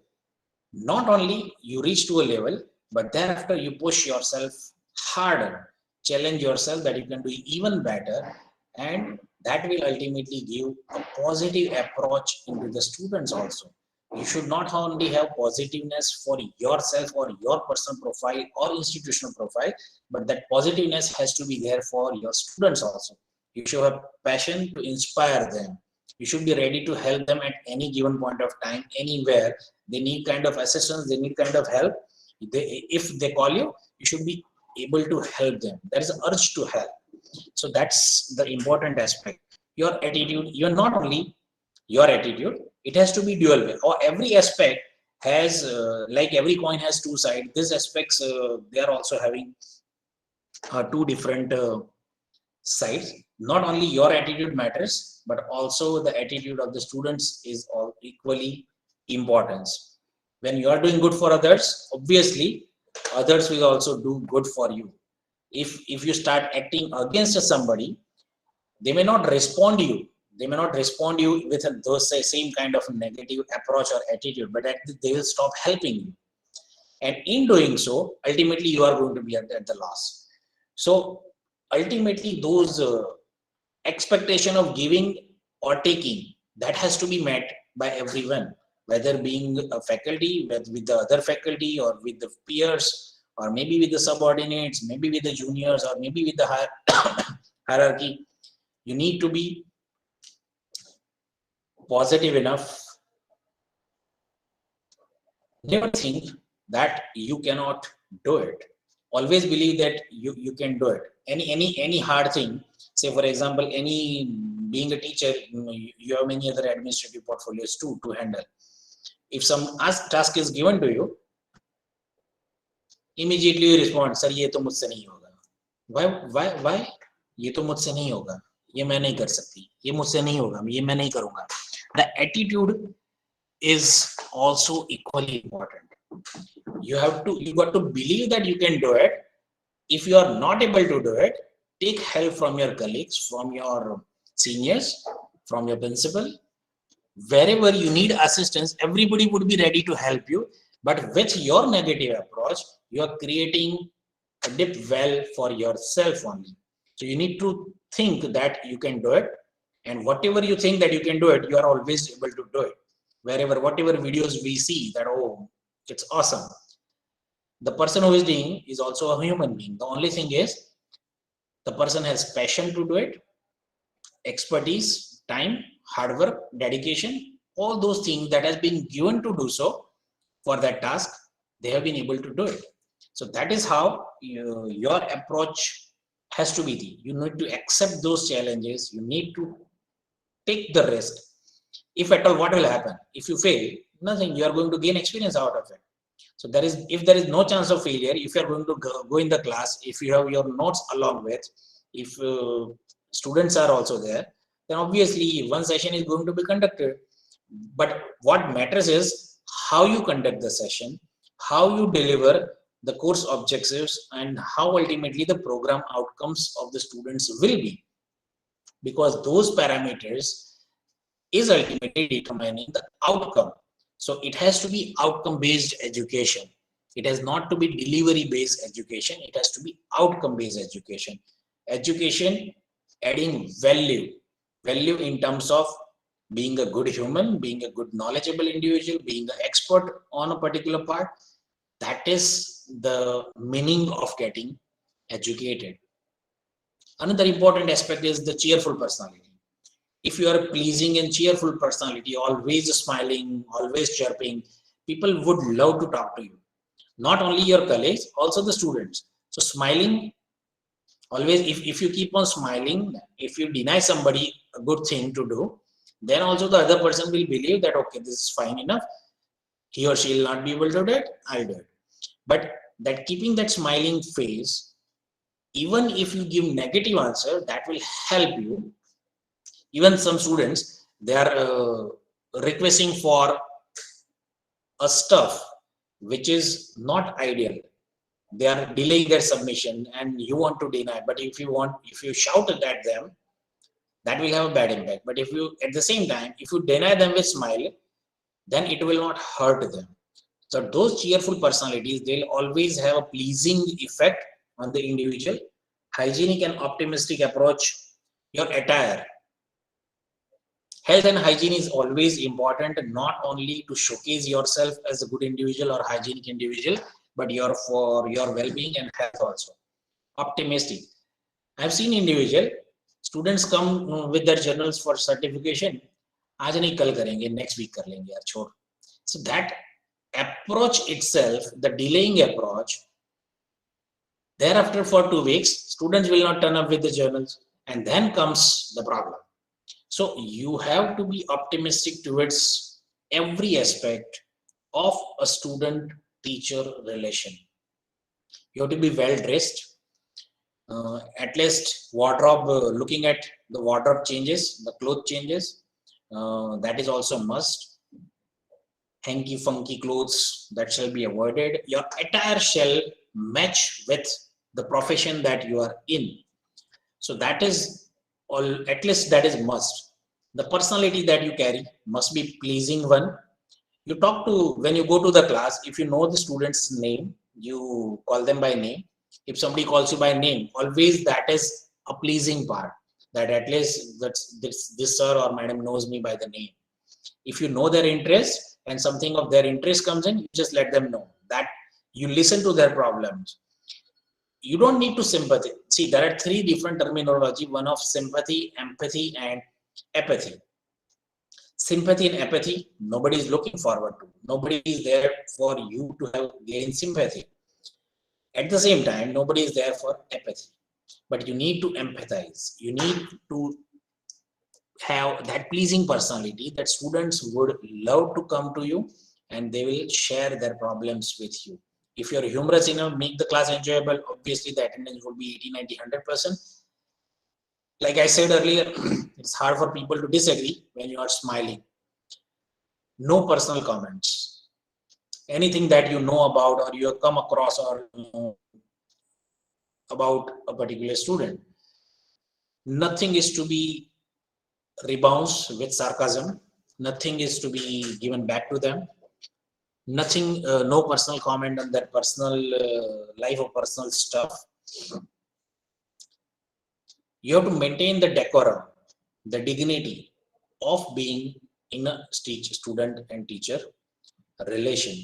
Not only you reach to a level, but thereafter you push yourself harder, challenge yourself that you can do even better, and that will ultimately give a positive approach into the students also. You should not only have positiveness for yourself or your personal profile or institutional profile, but that positiveness has to be there for your students also. You should have passion to inspire them. You should be ready to help them at any given point of time, anywhere. They need kind of assistance, they need kind of help. If they call you, you should be able to help them. There is an urge to help. So that's the important aspect. Your attitude, you're not only your attitude, it has to be dual way. Or every aspect has, like every coin has two sides. These aspects, they are also having two different sides. Not only your attitude matters, but also the attitude of the students is all equally important. When you are doing good for others, obviously others will also do good for you. If you start acting against somebody, they may not respond to you. They may not respond to you with those same kind of negative approach or attitude, but they will stop helping you. And in doing so, ultimately you are going to be at the loss. So ultimately those expectation of giving or taking, that has to be met by everyone, whether being a faculty, with the other faculty, or with the peers, or maybe with the subordinates, maybe with the juniors, or maybe with the hierarchy. You need to be positive enough. Never think that you cannot do it. Always believe that you can do it. Any hard thing, say for example, being a teacher, you have many other administrative portfolios too to handle. If some task is given to you, immediately you respond, sir, ye to mujhse nahi hoga. Why? Ye to mujhse nahi hoga. ये मैं नहीं कर सकती, ये मुझसे नहीं होगा, ये मैं नहीं करूंगा. The attitude is also equally important. You got to believe that you can do it. If you are not able to do it, take help from your colleagues, from your seniors, from your principal. Wherever you need assistance, everybody would be ready to help you. But with your negative approach, you are creating a deep well for yourself only. So you need to think that you can do it, and whatever you think that you can do it, you are always able to do it. Whatever videos we see that, oh, it's awesome. The person who is doing is also a human being. The only thing is the person has passion to do it, expertise, time, hard work, dedication, all those things that has been given to do so for that task, they have been able to do it. So that is how your approach has to be. You need to accept those challenges. You need to take the risk. If at all, what will happen? If you fail, nothing. You are going to gain experience out of it. So if there is no chance of failure, if you are going to go in the class, if you have your notes along with, if students are also there, then obviously one session is going to be conducted. But what matters is how you conduct the session, how you deliver the course objectives, and how ultimately the program outcomes of the students will be, because those parameters is ultimately determining the outcome. So it has to be outcome based education. It has not to be delivery based education. It has to be outcome based education. Education adding value in terms of being a good human, being a good knowledgeable individual, being an expert on a particular part. That is the meaning of getting educated. Another important aspect is the cheerful personality. If you are a pleasing and cheerful personality, always smiling, always chirping, people would love to talk to you. Not only your colleagues, also the students. So smiling, always, if you keep on smiling, if you deny somebody a good thing to do, then also the other person will believe that, okay, this is fine enough. He or she will not be able to do it, I'll do it. But that keeping that smiling face, even if you give negative answer, that will help you. Even some students, they are requesting for a stuff which is not ideal. They are delaying their submission and you want to deny. But if you shout at them, that will have a bad impact. But if you, at the same time, if you deny them with smile, then it will not hurt them. So those cheerful personalities, they'll always have a pleasing effect on the individual. Hygienic and optimistic approach, your attire. Health and hygiene is always important, not only to showcase yourself as a good individual or hygienic individual, but for your well-being and health also. Optimistic. I've seen individual students come with their journals for certification. आज नहीं कल करेंगे, next week कर लेंगे यार, छोड़. So that approach itself, the delaying approach, thereafter for 2 weeks, students will not turn up with the journals, and then comes the problem. So you have to be optimistic towards every aspect of a student-teacher relation. You have to be well dressed. At least wardrobe, looking at the wardrobe changes, the clothes changes. That is also a must. Hanky funky clothes, that shall be avoided. Your attire shall match with the profession that you are in. So that is all, at least that is must. The personality that you carry must be pleasing one. You talk to, when you go to the class, if you know the student's name, you call them by name. If somebody calls you by name, always that is a pleasing part, that at least this sir or madam knows me by the name. If you know their interest and something of their interest comes in, you just let them know that you listen to their problems. You don't need to sympathy. See, there are 3 different terminology, one of sympathy, empathy, and apathy. Sympathy and apathy, nobody is looking forward to. Nobody is there for you to have gain sympathy. At the same time, nobody is there for apathy. But you need to empathize. You need to have that pleasing personality that students would love to come to you and they will share their problems with you. If you're humorous enough, make the class enjoyable, obviously the attendance will be 80, 90, 100%. Like I said earlier, it's hard for people to disagree when you are smiling. No personal comments. Anything that you know about or you have come across or about a particular student, nothing is to be rebounds with sarcasm. Nothing is to be given back to them. Nothing, no personal comment on their personal life or personal stuff. You have to maintain the decorum, the dignity of being in a student and teacher relation.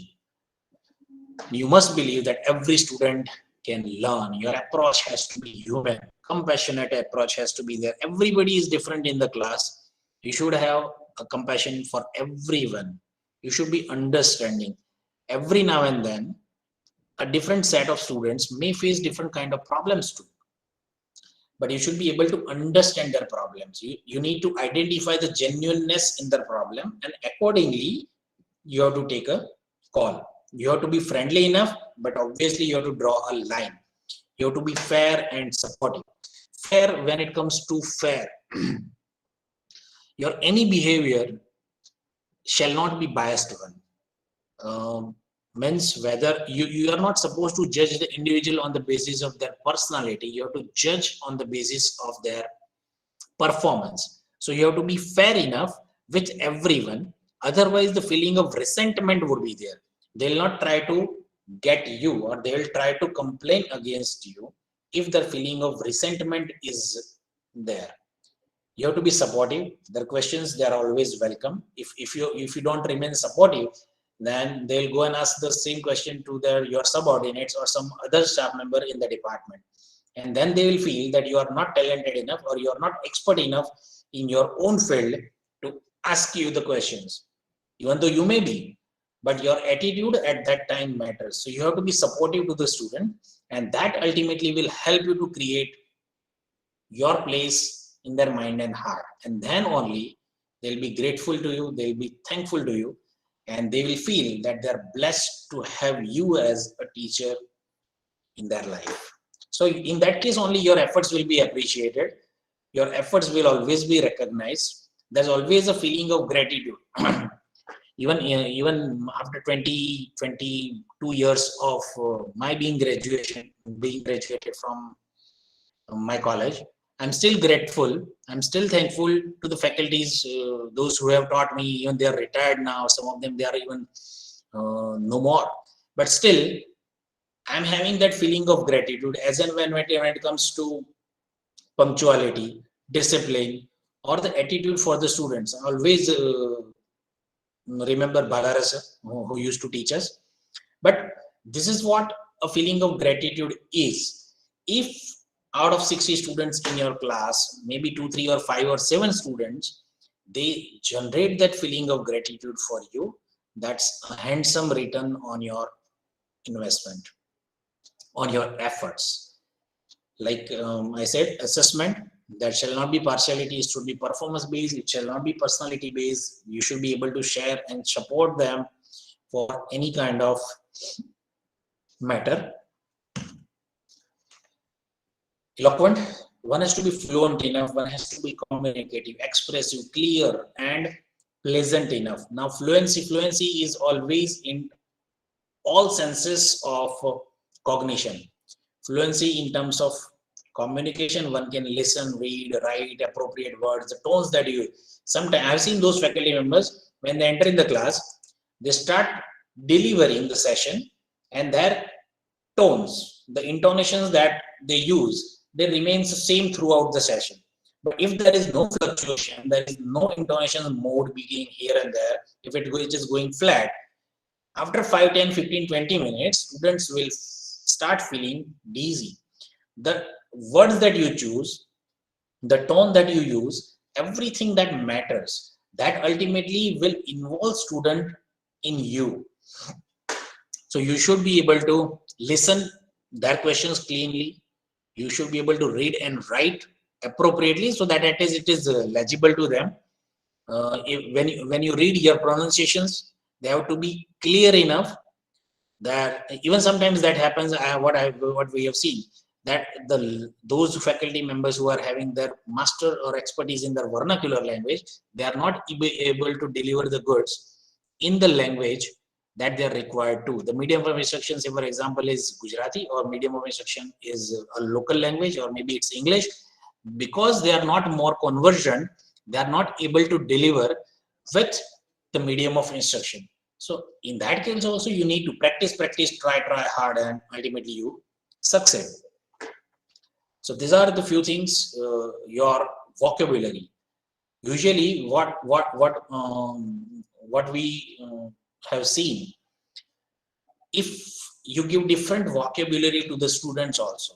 You must believe that every student can learn. Your approach has to be human. Compassionate approach has to be there. Everybody is different in the class. You should have a compassion for everyone. You should be understanding. Every now and then, a different set of students may face different kind of problems too. But you should be able to understand their problems. You need to identify the genuineness in their problem, and accordingly, you have to take a call. You have to be friendly enough, but obviously you have to draw a line. You have to be fair and supportive. Fair when it comes to fair. Your any behavior shall not be biased one. means whether you are not supposed to judge the individual on the basis of their personality. You have to judge on the basis of their performance. So you have to be fair enough with everyone. Otherwise, the feeling of resentment would be there. They'll not try to get you, or they'll try to complain against you if the feeling of resentment is there. You have to be supportive. Their questions, they are always welcome. If you don't remain supportive, then they'll go and ask the same question to your subordinates or some other staff member in the department, and then they will feel that you are not talented enough or you are not expert enough in your own field to ask you the questions, even though you may be, but your attitude at that time matters. So you have to be supportive to the student, and that ultimately will help you to create your place in their mind and heart, and then only they'll be grateful to you, they'll be thankful to you, and they will feel that they're blessed to have you as a teacher in their life. So in that case only your efforts will be appreciated, your efforts will always be recognized. There's always a feeling of gratitude. Even after 22 years of my being graduated from my college, I'm still grateful. I'm still thankful to the faculties, those who have taught me. Even they are retired now. Some of them, they are even no more. But still, I'm having that feeling of gratitude as and when it comes to punctuality, discipline, or the attitude for the students. I always remember Balarasa, who used to teach us. But this is what a feeling of gratitude is. If out of 60 students in your class, maybe 2, 3, or 5, or 7 students, they generate that feeling of gratitude for you, that's a handsome return on your investment, on your efforts. Like I said, assessment, that shall not be partiality, it should be performance based, it shall not be personality based. You should be able to share and support them for any kind of matter. Eloquent, one has to be fluent enough, one has to be communicative, expressive, clear, and pleasant enough. Now fluency is always in all senses of cognition. Fluency in terms of communication, one can listen, read, write appropriate words, the tones that you use. Sometimes I've seen those faculty members, when they enter in the class, they start delivering the session, and their tones, the intonations that they use, they remain the same throughout the session. But if there is no fluctuation, there is no intonation mode being here and there, if it is just going flat, after 5, 10, 15, 20 minutes, students will start feeling dizzy. The words that you choose, the tone that you use, everything that matters, that ultimately will involve student in you. So you should be able to listen their questions cleanly. You should be able to read and write appropriately so that at least it is legible to them. When you read your pronunciations, they have to be clear enough that even sometimes that happens. What we have seen, that those faculty members who are having their master or expertise in their vernacular language, they are not able to deliver the goods in the language that they are required to. The medium of instruction, say for example, is Gujarati, or medium of instruction is a local language, or maybe it's English. Because they are not more conversion, they are not able to deliver with the medium of instruction. So in that case also, you need to practice, try hard, and ultimately you succeed. So these are the few things. Your vocabulary. Usually, what we have seen, if you give different vocabulary to the students also,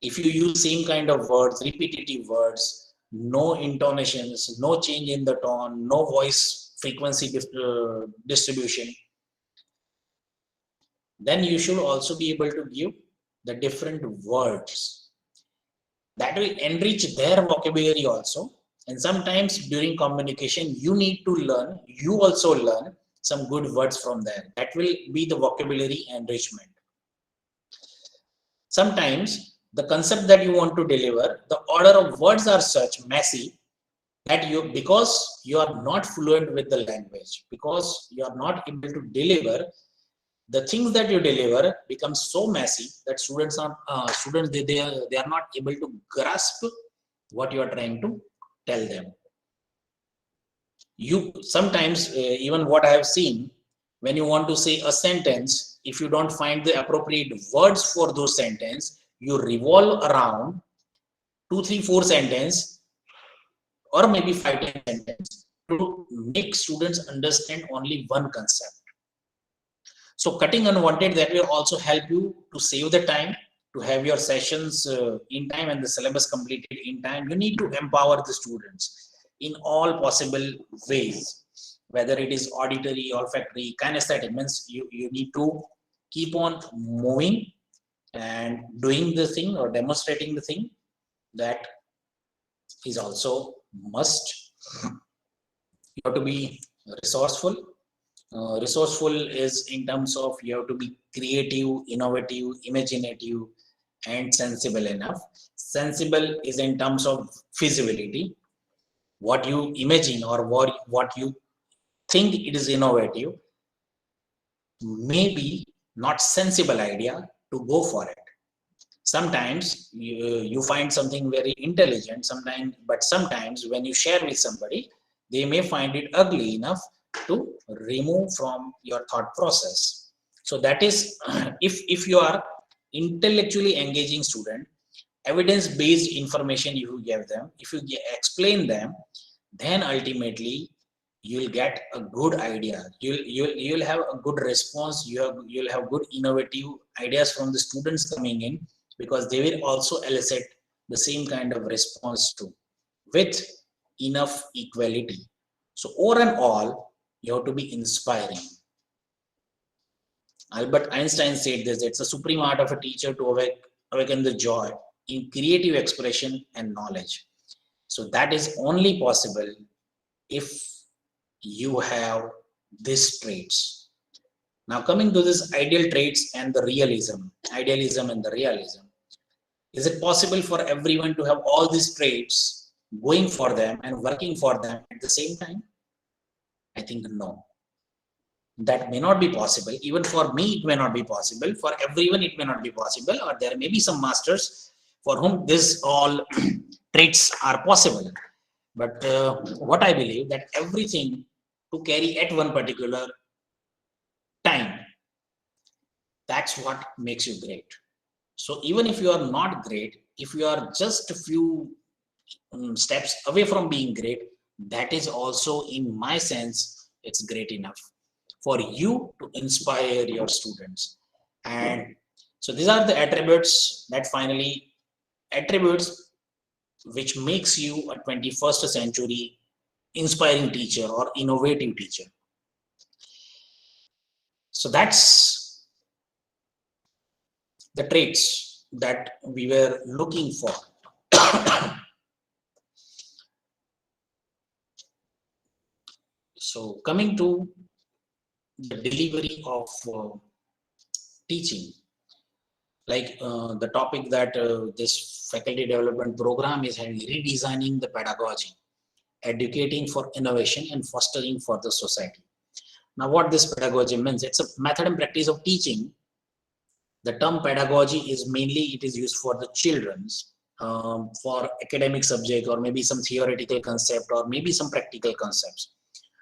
if you use same kind of words, repetitive words, no intonations, no change in the tone, no voice frequency distribution, then you should also be able to give the different words that will enrich their vocabulary also. And sometimes during communication, you need to learn, you also learn some good words from there. That will be the vocabulary enrichment. Sometimes the concept that you want to deliver, the order of words are such messy that because you are not fluent with the language, because you are not able to deliver, the things that you deliver become so messy that students they are not able to grasp what you are trying to tell them. You sometimes even what I have seen, when you want to say a sentence, if you don't find the appropriate words for those sentence, you revolve around 2 3 4 sentence or maybe 5 10 sentence to make students understand only one concept. So cutting unwanted, that will also help you to save the time, to have your sessions in time and the syllabus completed in time. You need to empower the students in all possible ways, whether it is auditory, olfactory, kinesthetic, means you need to keep on moving and doing the thing or demonstrating the thing. That is also must. You have to be resourceful. Resourceful is in terms of you have to be creative, innovative, imaginative, and sensible enough. Sensible is in terms of feasibility. What you imagine or what you think it is innovative, maybe not sensible idea to go for it. Sometimes you find something very intelligent, sometimes when you share with somebody, they may find it ugly enough to remove from your thought process. So that is if you are intellectually engaging student, evidence based information you give them, if you explain them, then ultimately you'll get a good idea, you'll have a good response, you'll have good innovative ideas from the students coming in, because they will also elicit the same kind of response too, with enough equality. So over and all, you have to be inspiring. Albert Einstein said this: it's a supreme art of a teacher to awaken the joy in creative expression and knowledge. So that is only possible if you have these traits. Now coming to this ideal traits and the idealism and the realism. Is it possible for everyone to have all these traits going for them and working for them at the same time? I think no. That may not be possible. Even for me, it may not be possible. For everyone, it may not be possible. Or there may be some masters for whom this all traits are possible. But what I believe, that everything to carry at one particular time, that's what makes you great. So even if you are not great, if you are just a few steps away from being great, that is also, in my sense, it's great enough for you to inspire your students. And so these are the attributes attributes which makes you a 21st century inspiring teacher or innovative teacher. So that's the traits that we were looking for. So coming to the delivery of teaching, like the topic that this faculty development program is having, redesigning the pedagogy, educating for innovation and fostering for the society. Now what this pedagogy means, it's a method and practice of teaching. The term pedagogy is mainly, it is used for the children's, for academic subject or maybe some theoretical concept or maybe some practical concepts.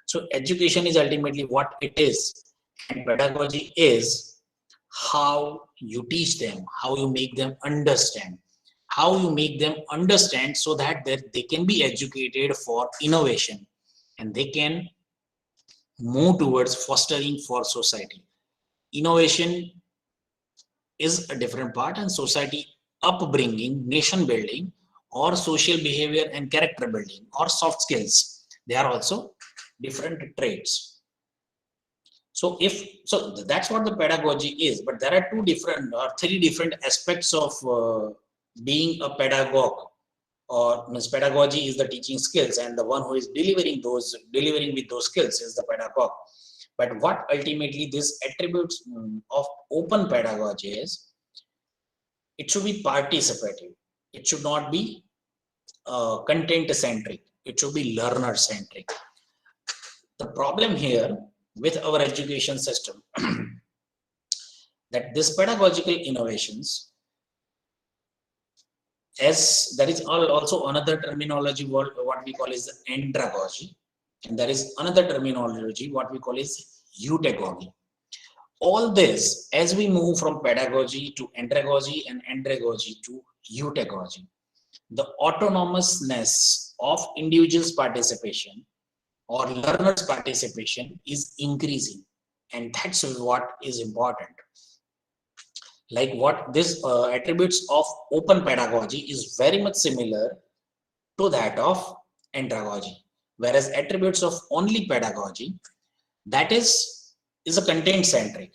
So education is ultimately what it is, and pedagogy is how you teach them, how you make them understand, so that they can be educated for innovation and they can move towards fostering for society. Innovation is a different part, and society upbringing, nation building, or social behavior and character building, or soft skills, they are also different traits. So that's what the pedagogy is. But there are three different aspects of being a pedagogue. Or means pedagogy is the teaching skills, and the one who is delivering with those skills is the pedagogue. But what ultimately these attributes of open pedagogy is, it should be participative. It should not be content centric. it should be learner centric. The problem here with our education system that this pedagogical innovations, as there is also another terminology what we call is andragogy, and there is another terminology what we call is eudagogy. All this, as we move from pedagogy to andragogy and andragogy to eudagogy, the autonomousness of individuals' participation or learners' participation is increasing, and that's what is important. Like what this attributes of open pedagogy is very much similar to that of andragogy, whereas attributes of only pedagogy, that is a content centric.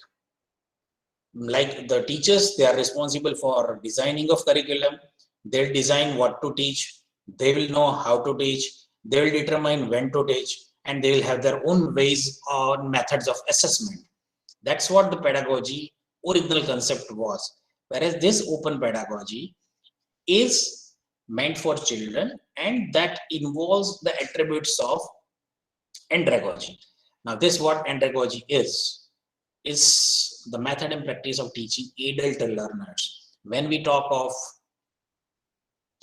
Like the teachers, they are responsible for designing of curriculum. They'll design what to teach, they will know how to teach, they will determine when to teach, and they will have their own ways or methods of assessment. That's what the pedagogy original concept was. Whereas this open pedagogy is meant for children, and that involves the attributes of andragogy. Now this what andragogy is the method and practice of teaching adult learners. When we talk of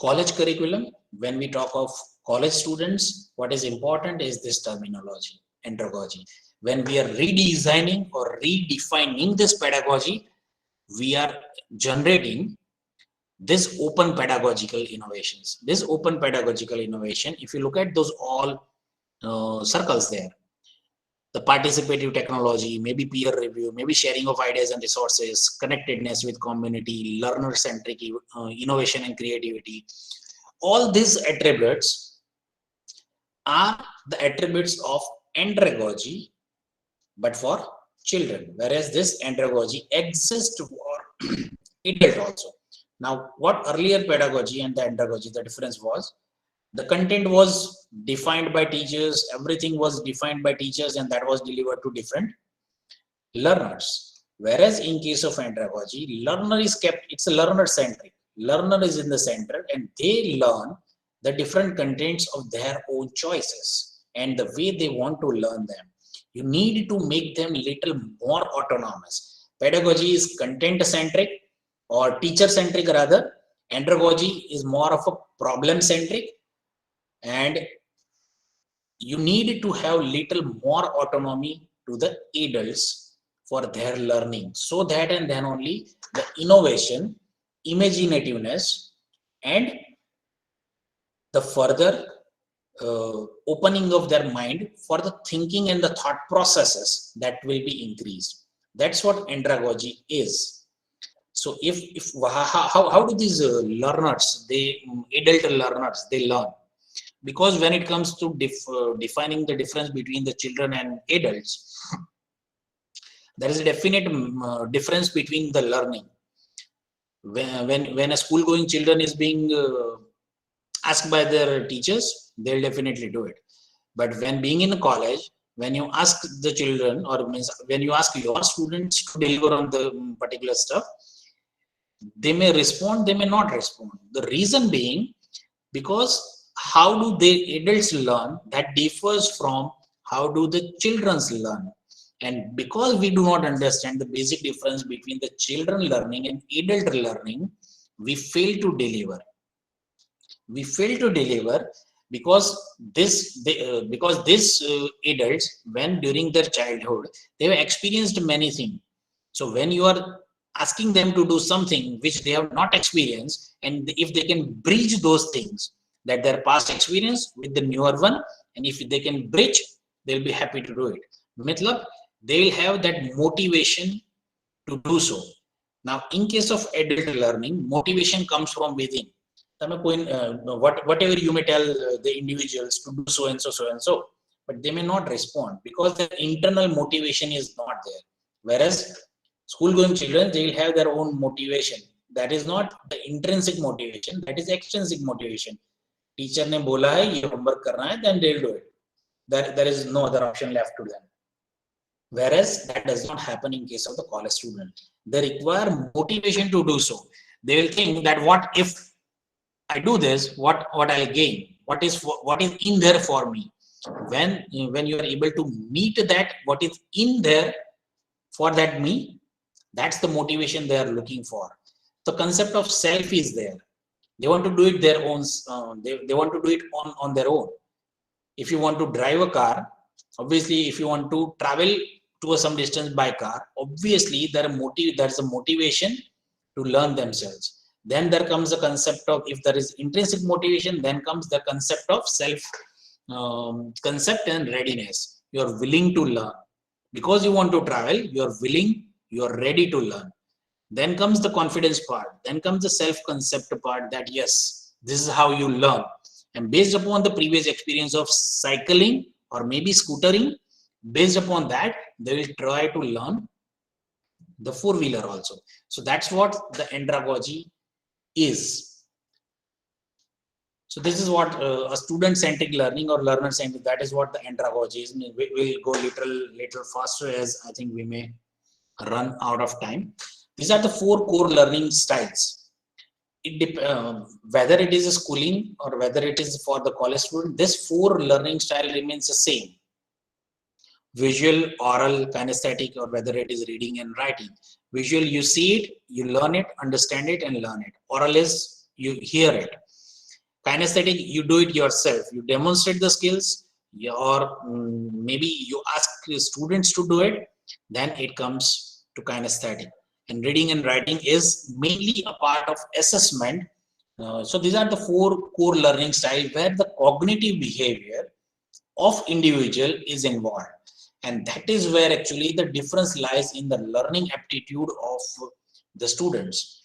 college curriculum, when we talk of college students, what is important is this terminology, andragogy. When we are redesigning or redefining this pedagogy, we are generating this open pedagogical innovations. This open pedagogical innovation, if you look at those all circles there, the participative technology, maybe peer review, maybe sharing of ideas and resources, connectedness with community, learner-centric innovation and creativity. All these attributes are the attributes of andragogy, but for children, whereas this andragogy exists for adult also. Now, what earlier pedagogy and the andragogy, the difference was, the content was defined by teachers, everything was defined by teachers, and that was delivered to different learners. Whereas in case of andragogy, learner is kept, it's a learner centric. Learner is in the center, and they learn the different contents of their own choices and the way they want to learn them. You need to make them little more autonomous. Pedagogy is content centric or teacher centric rather. Andragogy is more of a problem centric, and you need to have little more autonomy to the adults for their learning, so that and then only the innovation, imaginativeness, and the further opening of their mind for the thinking and the thought processes, that will be increased. That's what andragogy is. So how do these learners, adult learners, they learn? Because when it comes to defining the difference between the children and adults, there is a definite difference between the learning. When a school going children is being asked by their teachers, they'll definitely do it. But when being in a college, when you ask the children, or means when you ask your students to deliver on the particular stuff, they may respond, they may not respond. The reason being, because how do the adults learn, that differs from how do the children learn. And because we do not understand the basic difference between the children learning and adult learning, we fail to deliver. We fail to deliver because these adults, when during their childhood, they have experienced many things. So when you are asking them to do something which they have not experienced, and if they can bridge those things, that their past experience with the newer one, and if they can bridge, they'll be happy to do it. Matlab, they'll have that motivation to do so. Now, in case of adult learning, motivation comes from within. Whatever you may tell the individuals to do so and so, but they may not respond because the internal motivation is not there. Whereas school-going children, they will have their own motivation. That is not the intrinsic motivation, that is extrinsic motivation. Teacher ne bola hai, ye homework karna hai, then they'll do it. There is no other option left to them. Whereas that does not happen in case of the college student. They require motivation to do so. They will think that what if I do this, what I'll gain, what is in there for me. When you are able to meet that, what is in there for that me, that's the motivation they are looking for. The concept of self is there. They want to do it their own. They want to do it on their own. If you want to drive a car, obviously, if you want to travel to some distance by car, obviously there's a motivation to learn themselves. Then there comes the concept of, if there is intrinsic motivation, then comes the concept of self concept and readiness. You are willing to learn because you want to travel. You are willing. You are ready to learn. Then comes the confidence part. Then comes the self-concept part, that yes, this is how you learn. And based upon the previous experience of cycling or maybe scootering, based upon that, they will try to learn the four-wheeler also. So that's what the andragogy is. So this is what a student-centric learning or learner-centric, that is what the andragogy is. We'll go little faster, as I think we may run out of time. These are the four core learning styles. Whether it is a schooling or whether it is for the college student, this four learning style remains the same. Visual, oral, kinesthetic, or whether it is reading and writing. Visual, you see it, you learn it, understand it, and learn it. Oral is you hear it. Kinesthetic, you do it yourself. You demonstrate the skills, or maybe you ask students to do it. Then it comes to kinesthetic. And reading and writing is mainly a part of assessment. So these are the four core learning styles where the cognitive behavior of individual is involved. And that is where actually the difference lies in the learning aptitude of the students.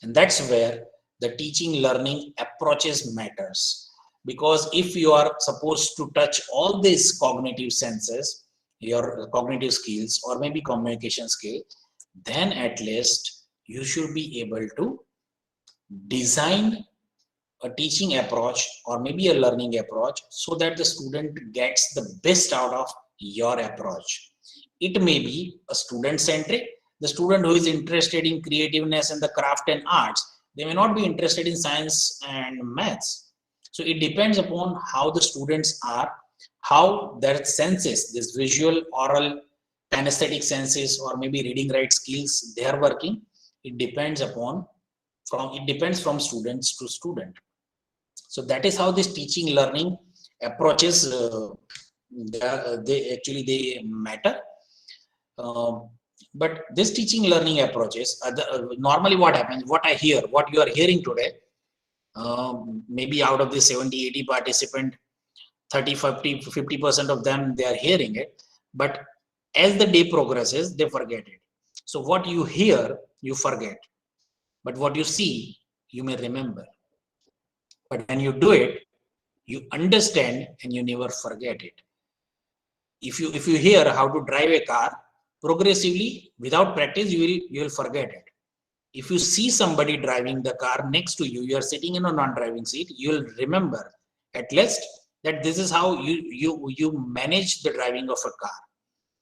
And that's where the teaching learning approaches matters. Because if you are supposed to touch all these cognitive senses, your cognitive skills or maybe communication skill, then at least you should be able to design a teaching approach or maybe a learning approach so that the student gets the best out of your approach. It may be a student-centric. The student who is interested in creativeness and the craft and arts, they may not be interested in science and maths. So it depends upon how the students are, how their senses, this visual, oral, kinesthetic senses, or maybe reading, write skills, they are working. It depends from students to student. So that is how this teaching learning approaches they matter. But this teaching learning approaches, normally what happens, what I hear, what you are hearing today, maybe out of the 70-80 participant, 30-50% of them, they are hearing it, but as the day progresses, they forget it. So what you hear, you forget, but what you see, you may remember. But when you do it, you understand and you never forget it. If you hear how to drive a car, progressively, without practice, you will forget it. If you see somebody driving the car next to you, you are sitting in a non-driving seat, you will remember at least that this is how you manage the driving of a car.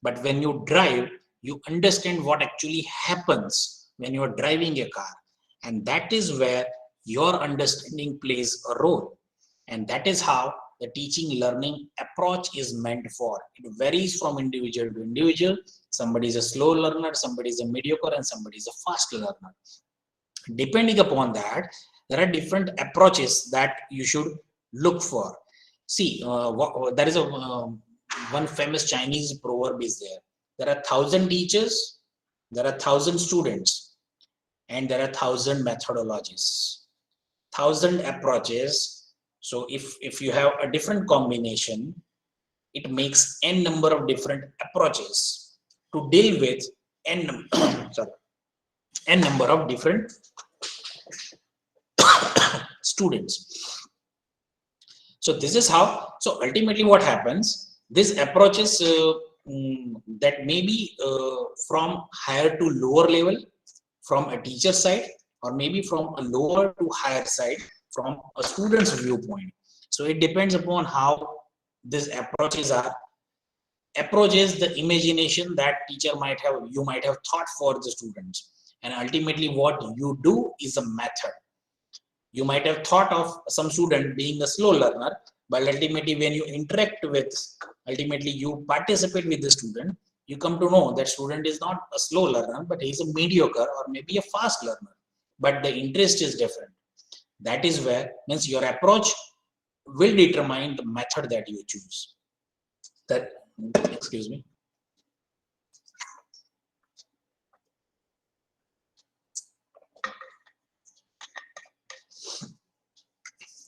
But when you drive, you understand what actually happens when you are driving a car. And that is where your understanding plays a role. And that is how the teaching learning approach is meant for. It varies from individual to individual. Somebody is a slow learner, somebody is a mediocre, and somebody is a fast learner. Depending upon that, there are different approaches that you should look for. See, there is one famous Chinese proverb is there. There are 1,000 teachers, there are 1,000 students, and there are 1,000 methodologies, 1,000 approaches. So if you have a different combination, it makes n number of different approaches to deal with n number of different students. So this is how, so ultimately what happens, these approaches that may be from higher to lower level, from a teacher side, or maybe from a lower to higher side, from a student's viewpoint. So it depends upon how these approaches are. Approaches the imagination that you might have thought for the students. And ultimately what you do is a method. You might have thought of some student being a slow learner, but ultimately when you interact with, ultimately you participate with the student, you come to know that student is not a slow learner, but he's a mediocre or maybe a fast learner. But the interest is different. That is where, means your approach will determine the method that you choose. That, excuse me.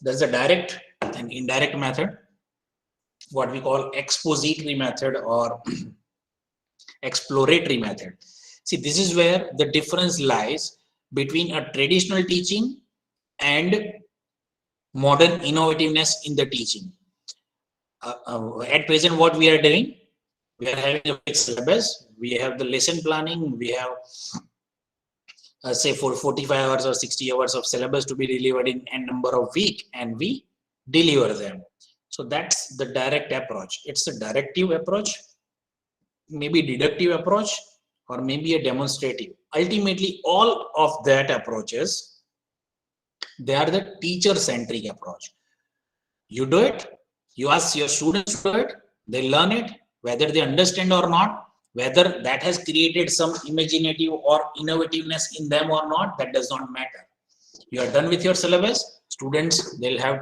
There's a direct and indirect method, what we call expository method or exploratory method. See, this is where the difference lies between a traditional teaching and modern innovativeness in the teaching. At present, what we are doing, we are having a fixed syllabus, we have the lesson planning, we have say for 45 hours or 60 hours of syllabus to be delivered in n number of week, and we deliver them. So that's the direct approach. It's a directive approach, maybe deductive approach, or maybe a demonstrative. Ultimately, all of that approaches, they are the teacher-centric approach. You do it, you ask your students to do it, they learn it, whether they understand or not, whether that has created some imaginative or innovativeness in them or not, that does not matter. You are done with your syllabus, students, they'll have,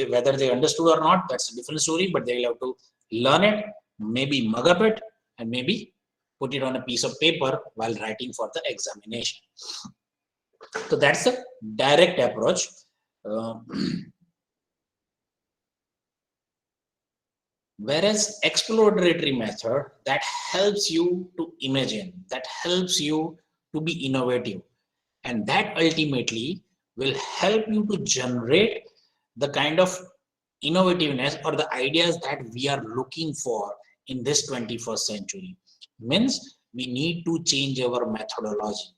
whether they understood or not, that's a different story, but they'll have to learn it, maybe mug up it, and maybe put it on a piece of paper while writing for the examination. So that's the direct approach. Whereas exploratory method, that helps you to imagine, that helps you to be innovative, and that ultimately will help you to generate the kind of innovativeness or the ideas that we are looking for in this 21st century. Means we need to change our methodology.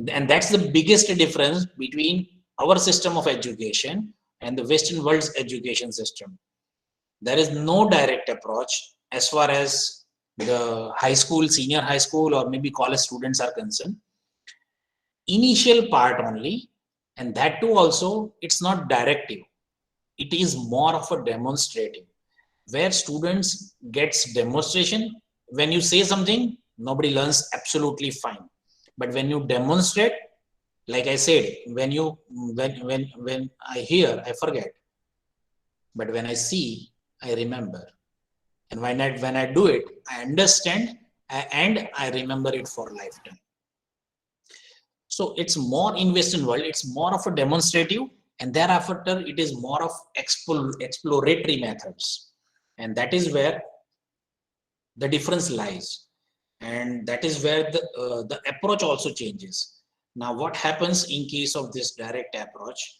And that's the biggest difference between our system of education and the Western world's education system. There is no direct approach as far as the high school, senior high school, or maybe college students are concerned. Initial part only, and that too also, it's not directive. It is more of a demonstrative, where students gets demonstration. When you say something, nobody learns absolutely fine. But when you demonstrate, like I said, when I hear, I forget. But when I see, I remember. And when I do it, I understand and I remember it for a lifetime. So it's more in Western world, it's more of a demonstrative, and thereafter it is more of exploratory methods. And that is where the difference lies. And that is where the approach also changes. Now, what happens in case of this direct approach?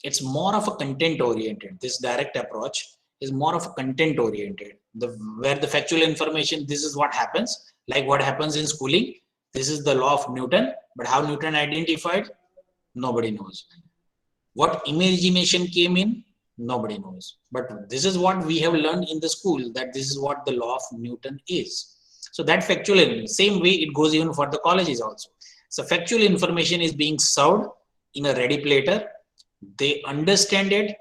It's more of a content oriented. This direct approach is more of a content oriented. Where the factual information, this is what happens, like what happens in schooling. This is the law of Newton, but how Newton identified, nobody knows. What imagination came in, nobody knows. But this is what we have learned in the school, that this is what the law of Newton is. So that factual, same way it goes even for the colleges also. So factual information is being served in a ready platter. They understand it.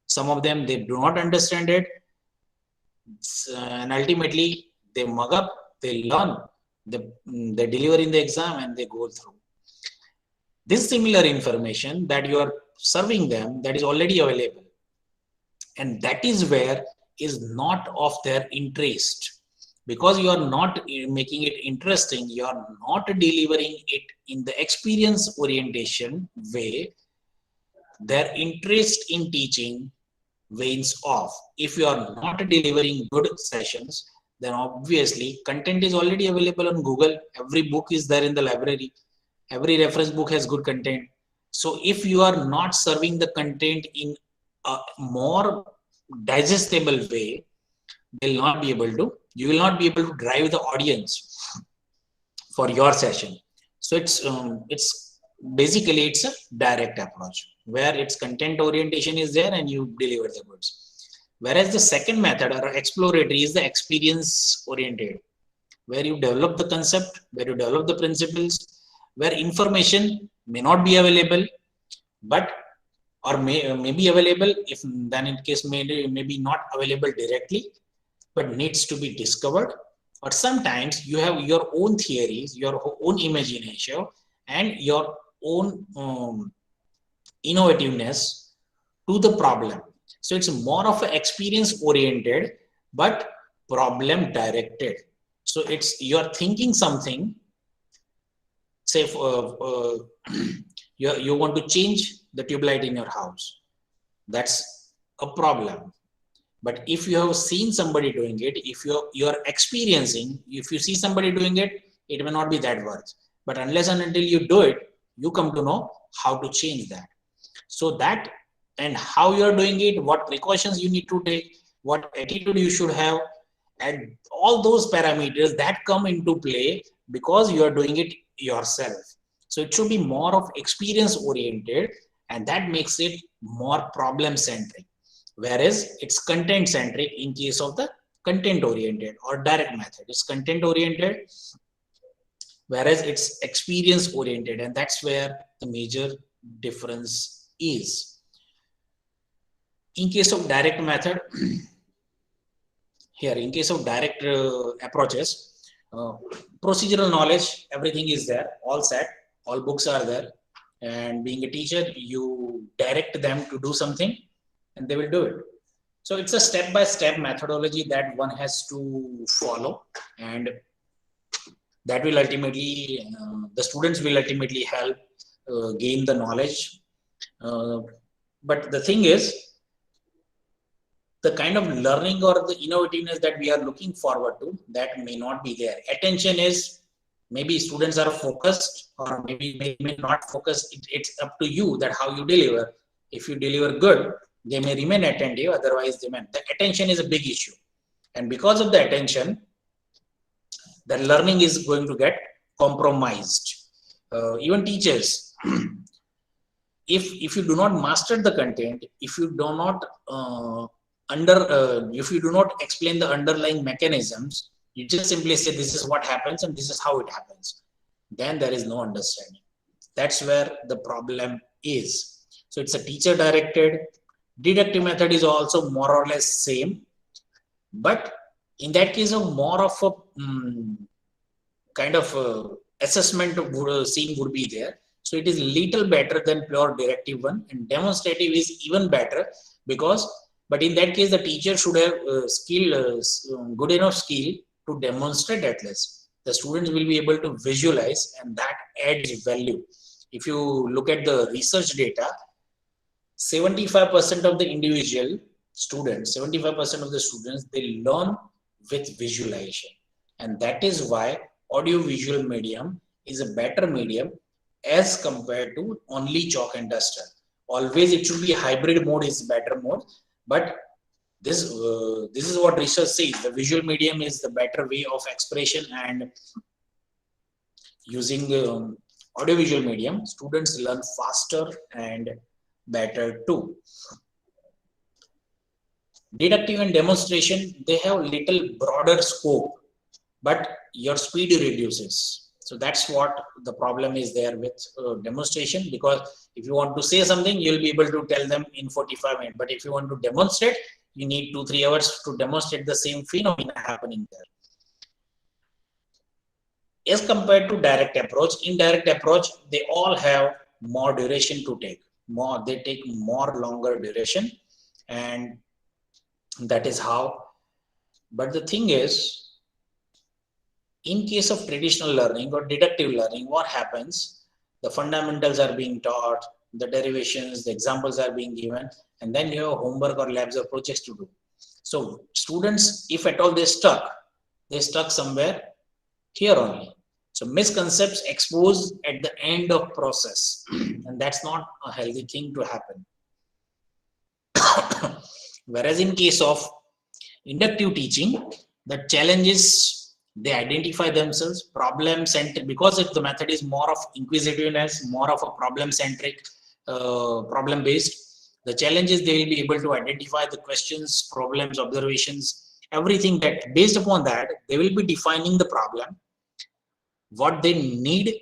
Some of them, they do not understand it. And ultimately, they mug up, they learn, they deliver in the exam, and they go through. This similar information that you are serving them, that is already available. And that is where is not of their interest. Because you are not making it interesting, you are not delivering it in the experience orientation way, their interest in teaching wanes off. If you are not delivering good sessions, then obviously content is already available on Google. Every book is there in the library. Every reference book has good content. So if you are not serving the content in a more digestible way, you will not be able to drive the audience for your session. So it's basically it's a direct approach where its content orientation is there and you deliver the goods. Whereas the second method or exploratory is the experience oriented, where you develop the concept, where you develop the principles, where information may not be available, but or may be available, if then in case maybe not available directly, but needs to be discovered. Or sometimes you have your own theories, your own imagination, and your own innovativeness to the problem. So it's more of an experience oriented, but problem directed. So it's you're thinking something, say you want to change the tube light in your house. That's a problem. But if you have seen somebody doing it, if you're experiencing, if you see somebody doing it, it may not be that worth. But unless and until you do it, you come to know how to change that. So that, and how you're doing it, what precautions you need to take, what attitude you should have, and all those parameters that come into play because you are doing it yourself. So it should be more of experience oriented, and that makes it more problem centric. Whereas it's content centric in case of the content oriented or direct method. It's content oriented, whereas it's experience oriented, and that's where the major difference is. In case of direct method, here in case of direct approaches, procedural knowledge, everything is there, all set, all books are there, and being a teacher, you direct them to do something and they will do it. So it's a step-by-step methodology that one has to follow, and that will ultimately, the students will ultimately help gain the knowledge. But the thing is, the kind of learning or the innovativeness that we are looking forward to, that may not be there. Attention is, maybe students are focused or maybe may not focus. It's up to you that how you deliver. If you deliver good, they may remain attentive, otherwise they may. The attention is a big issue. And because of the attention, the learning is going to get compromised. Even teachers, if you do not master the content, if you do not if you do not explain the underlying mechanisms, you just simply say this is what happens and this is how it happens, then there is no understanding. That's where the problem is. So it's a teacher directed. Deductive method is also more or less same, but in that case of more of a kind of assessment scene would be there. So it is little better than pure directive one, and demonstrative is even better, because but in that case the teacher should have good enough skill to demonstrate. At least the students will be able to visualize, and that adds value. If you look at the research data, 75% of the individual students, 75% of the students, they learn with visualization. And that is why audio-visual medium is a better medium as compared to only chalk and duster. Always it should be a hybrid mode is better mode, but this is what research says. The visual medium is the better way of expression, and using audio-visual medium, students learn faster and better too. Deductive and demonstration, they have little broader scope, but your speed reduces. So that's what the problem is there with demonstration, because if you want to say something, you'll be able to tell them in 45 minutes. But if you want to demonstrate, you need 2-3 hours to demonstrate the same phenomena happening there. As compared to direct approach, indirect approach, they all have more duration to take. They take more longer duration, and that is how. But the thing is, in case of traditional learning or deductive learning, what happens? The fundamentals are being taught, the derivations, the examples are being given, and then you have homework or labs or projects to do. So students, if at all they stuck somewhere here only. So misconceptions exposed at the end of process, and that's not a healthy thing to happen. Whereas in case of inductive teaching, the challenge is they identify themselves problem-centric, because if the method is more of inquisitiveness, more of a problem-centric, problem-based, the challenge is they will be able to identify the questions, problems, observations, everything that based upon that, they will be defining the problem, what they need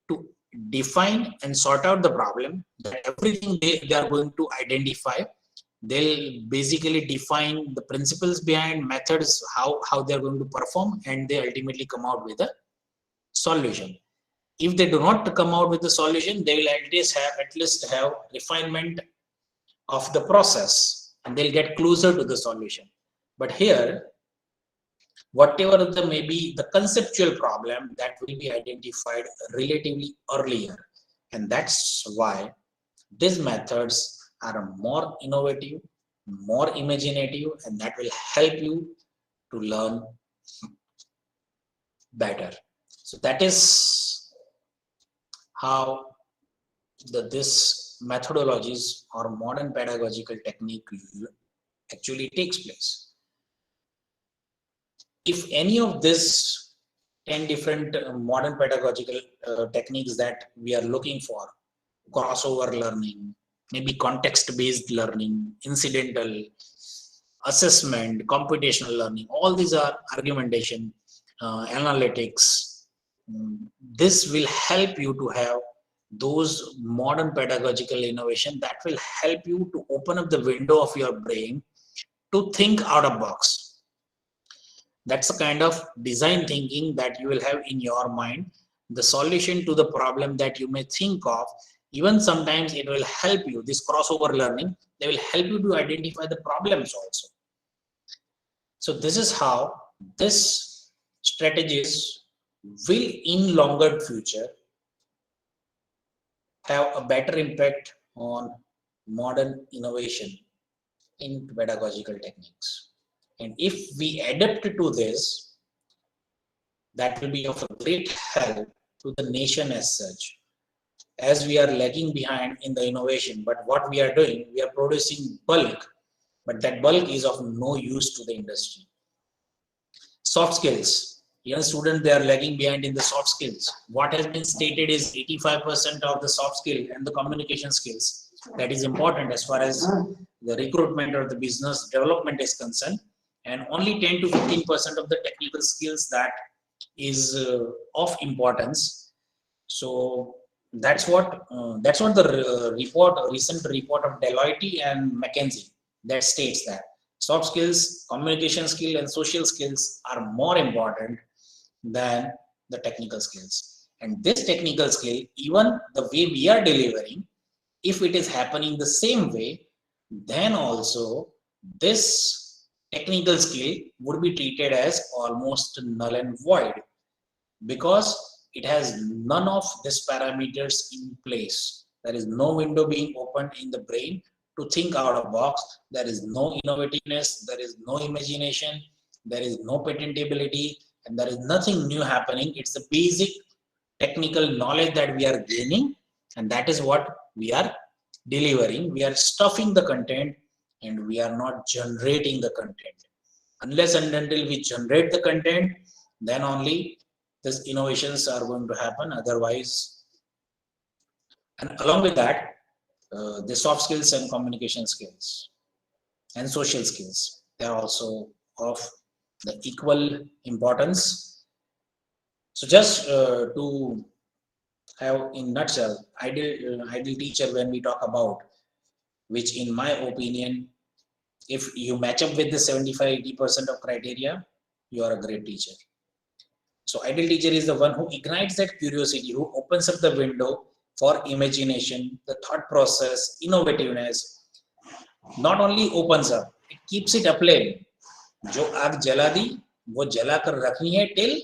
to define and sort out the problem, that everything they are going to identify. They'll basically define the principles behind, methods, how they're going to perform, and they ultimately come out with a solution. If they do not come out with the solution, they will at least have refinement of the process, and they'll get closer to the solution. But here, whatever the maybe the conceptual problem, that will be identified relatively earlier, and that's why these methods are more innovative, more imaginative, and that will help you to learn better. So that is how this methodologies or modern pedagogical technique actually takes place. If any of this 10 different modern pedagogical techniques that we are looking for, crossover learning, maybe context-based learning, incidental, assessment, computational learning, all these are argumentation, analytics. This will help you to have those modern pedagogical innovation that will help you to open up the window of your brain to think out of box. That's the kind of design thinking that you will have in your mind. The solution to the problem that you may think of, even sometimes it will help you, this crossover learning, they will help you to identify the problems also. So this is how this strategies will in longer future have a better impact on modern innovation in pedagogical techniques. And if we adapt to this, that will be of a great help to the nation as such. As we are lagging behind in the innovation, but what we are doing, we are producing bulk, but that bulk is of no use to the industry. Soft skills, young students, they are lagging behind in the soft skills. What has been stated is 85% of the soft skill and the communication skills. That is important as far as the recruitment or the business development is concerned. And only 10 to 15% of the technical skills that is of importance. So that's what the recent report of Deloitte and McKinsey that states that soft skills, communication skill, and social skills are more important than the technical skills. And this technical skill, even the way we are delivering, if it is happening the same way, then also this technical skill would be treated as almost null and void, because it has none of these parameters in place. There is no window being opened in the brain to think out of box. There is no innovativeness, there is no imagination, there is no patentability, and there is nothing new happening. It's the basic technical knowledge that we are gaining, and that is what we are delivering. We are stuffing the content, and we are not generating the content. Unless and until we generate the content, then only these innovations are going to happen. Otherwise, and along with that, the soft skills and communication skills and social skills, they are also of the equal importance. So just to have in nutshell, ideal teacher, when we talk about, which in my opinion, if you match up with the 75-80% of criteria, you are a great teacher. So ideal teacher is the one who ignites that curiosity, who opens up the window for imagination, the thought process, innovativeness. Not only opens up, it keeps it aflame. जो आग जला दी, वो जला कर रखनी है till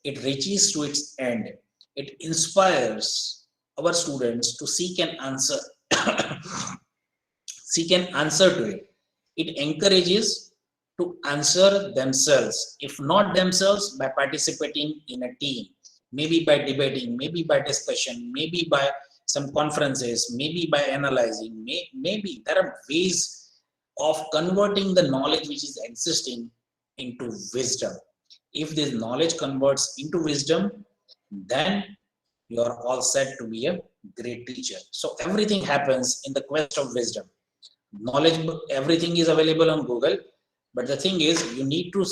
it reaches to its end. It inspires our students to seek an answer, seek an answer to it. It encourages to answer themselves, if not themselves, by participating in a team, maybe by debating, maybe by discussion, maybe by some conferences, maybe by analyzing, maybe there are ways of converting the knowledge which is existing into wisdom. If this knowledge converts into wisdom, then you are all set to be a great teacher. So everything happens in the quest of wisdom. Knowledge, everything is available on Google, but the thing is, you need to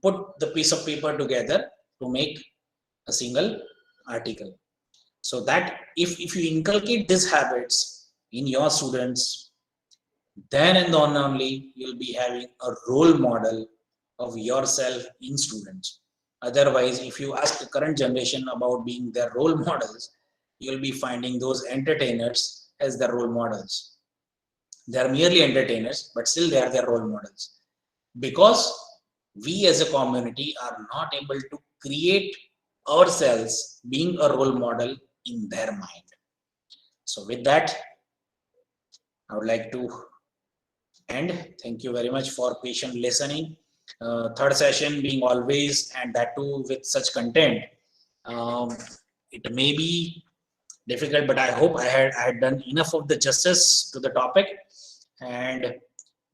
put the piece of paper together to make a single article. So that if you inculcate these habits in your students, then and then only you'll be having a role model of yourself in students. Otherwise, if you ask the current generation about being their role models, you'll be finding those entertainers as their role models. They are merely entertainers, but still they are their role models. Because we as a community are not able to create ourselves being a role model in their mind. So with that, I would like to end. Thank you very much for patient listening. Third session being always, and that too with such content. It may be difficult, but I hope I had done enough of the justice to the topic. And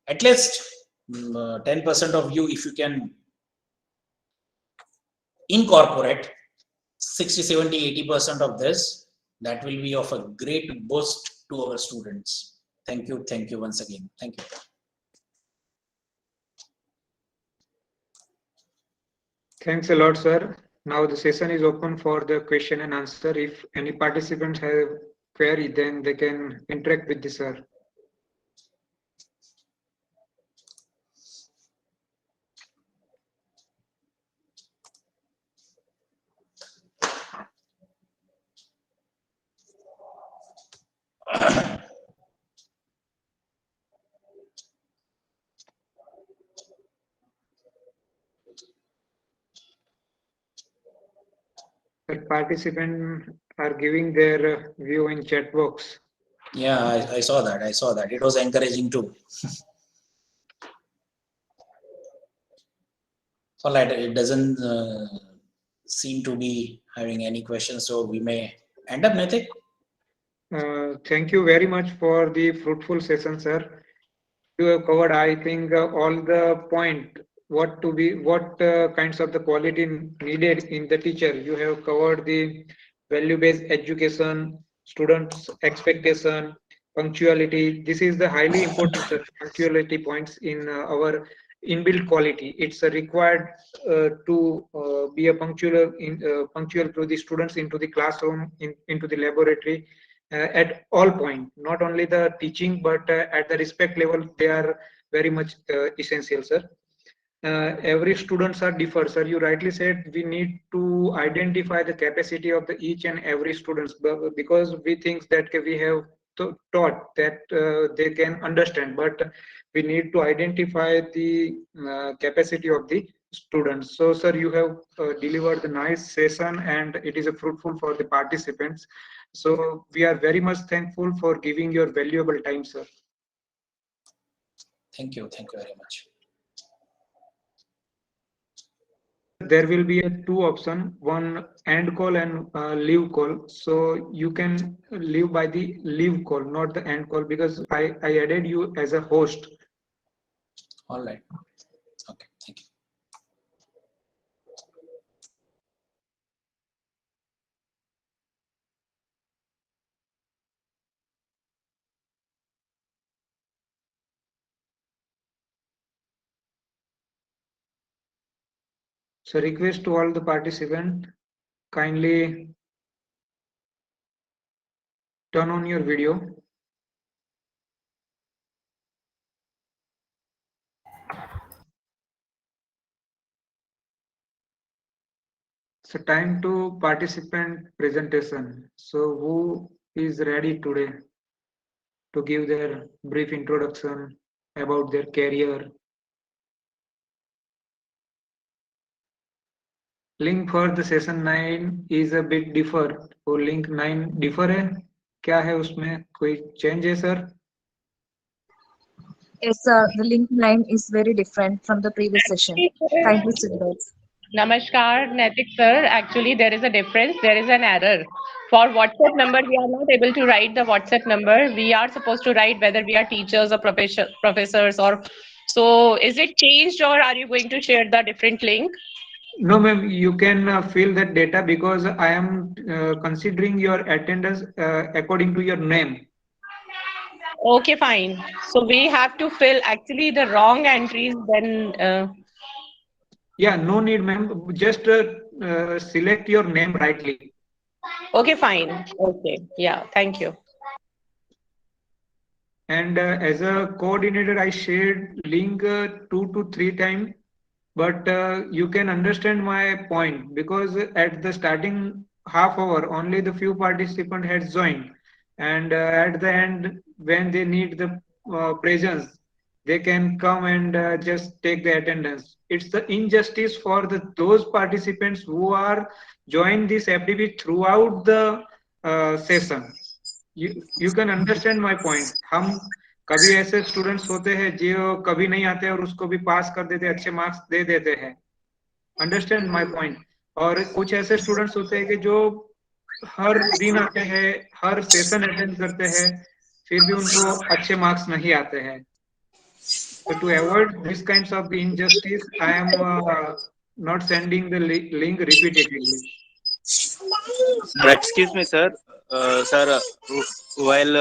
at least 10% of you, if you can incorporate 60, 70, 80% of this, that will be of a great boost to our students. Thank you once again. Thank you. Thanks a lot, sir. Now the session is open for the question and answer. If any participants have query, then they can interact with the sir. The participants are giving their view in chat box. Yeah, I saw that. I saw that. It was encouraging too. All right, it doesn't seem to be having any questions, so we may end up, Nitik. Thank you very much for the fruitful session, sir. You have covered, I think, all the point, what kinds of the quality needed in the teacher. You have covered the value-based education, students' expectation, punctuality. This is the highly important, sir, punctuality points in our inbuilt quality. It's required to be a punctual to the students into the classroom, into the laboratory, at all point, not only the teaching, but at the respect level, they are very much essential, sir. Every students are differ, sir. You rightly said we need to identify the capacity of the each and every students, because we think that we have taught that they can understand, but we need to identify the capacity of the students. So, sir, you have delivered the nice session, and it is a fruitful for the participants. So we are very much thankful for giving your valuable time, sir. Thank you very much. There will be a two option, one end call and leave call. So you can leave by the leave call, not the end call, because I added you as a host. All right. Okay. Thank you. So request to all the participants, kindly turn on your video. So time to participant presentation. So who is ready today to give their brief introduction about their career? Link for the session 9 is a bit differ. वो link 9 differ है क्या है, उसमें कोई change है sir? Yes, sir. The link 9 is very different from the previous session. Kindly sit there. Namaskar, Naitik sir. Actually, there is a difference. There is an error. For WhatsApp number, we are not able to write the WhatsApp number. We are supposed to write whether we are teachers or professors or. So, is it changed or are you going to share the different link? No, ma'am, you can fill that data because I am considering your attendance according to your name. Okay, fine. So, we have to fill actually the wrong entries then. Yeah, no need, ma'am. Just select your name rightly. Okay, fine. Okay. Yeah. Thank you. And as a coordinator, I shared link 2 to 3 times, but you can understand my point because at the starting half hour, only the few participants had joined, and at the end, when they need the presence, they can come and just take the attendance. It's the injustice for those participants who are joined this FDP throughout the session. You can understand my point. हम कभी ऐसे students होते हैं जो कभी नहीं आते और उसको भी पास कर देते, अच्छे मार्क्स दे देते हैं. Understand my point. और कुछ ऐसे स्टूडेंट्स होते हैं कि जो हर दिन आते हैं, हर सेशन अटेंड करते हैं, फिर भी उनको अच्छे मार्क्स नहीं आते हैं. So to avoid this kinds of injustice, I am not sending the link repeatedly. Excuse me, sir. Sir, while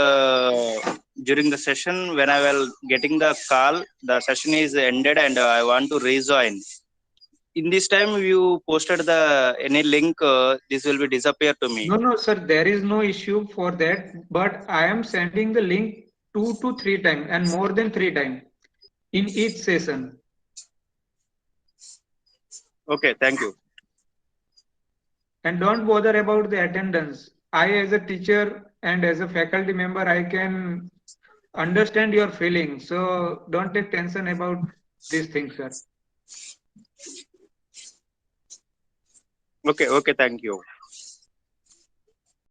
during the session, when I was getting the call, the session is ended and I want to rejoin. In this time, you posted the any link, this will be disappear to me. No, sir, there is no issue for that, but I am sending the link 2 to 3 times and more than 3 times in each session. Okay, thank you. And don't bother about the attendance. I, as a teacher and as a faculty member, I can understand your feelings. So don't take tension about these things, sir. Okay, thank you.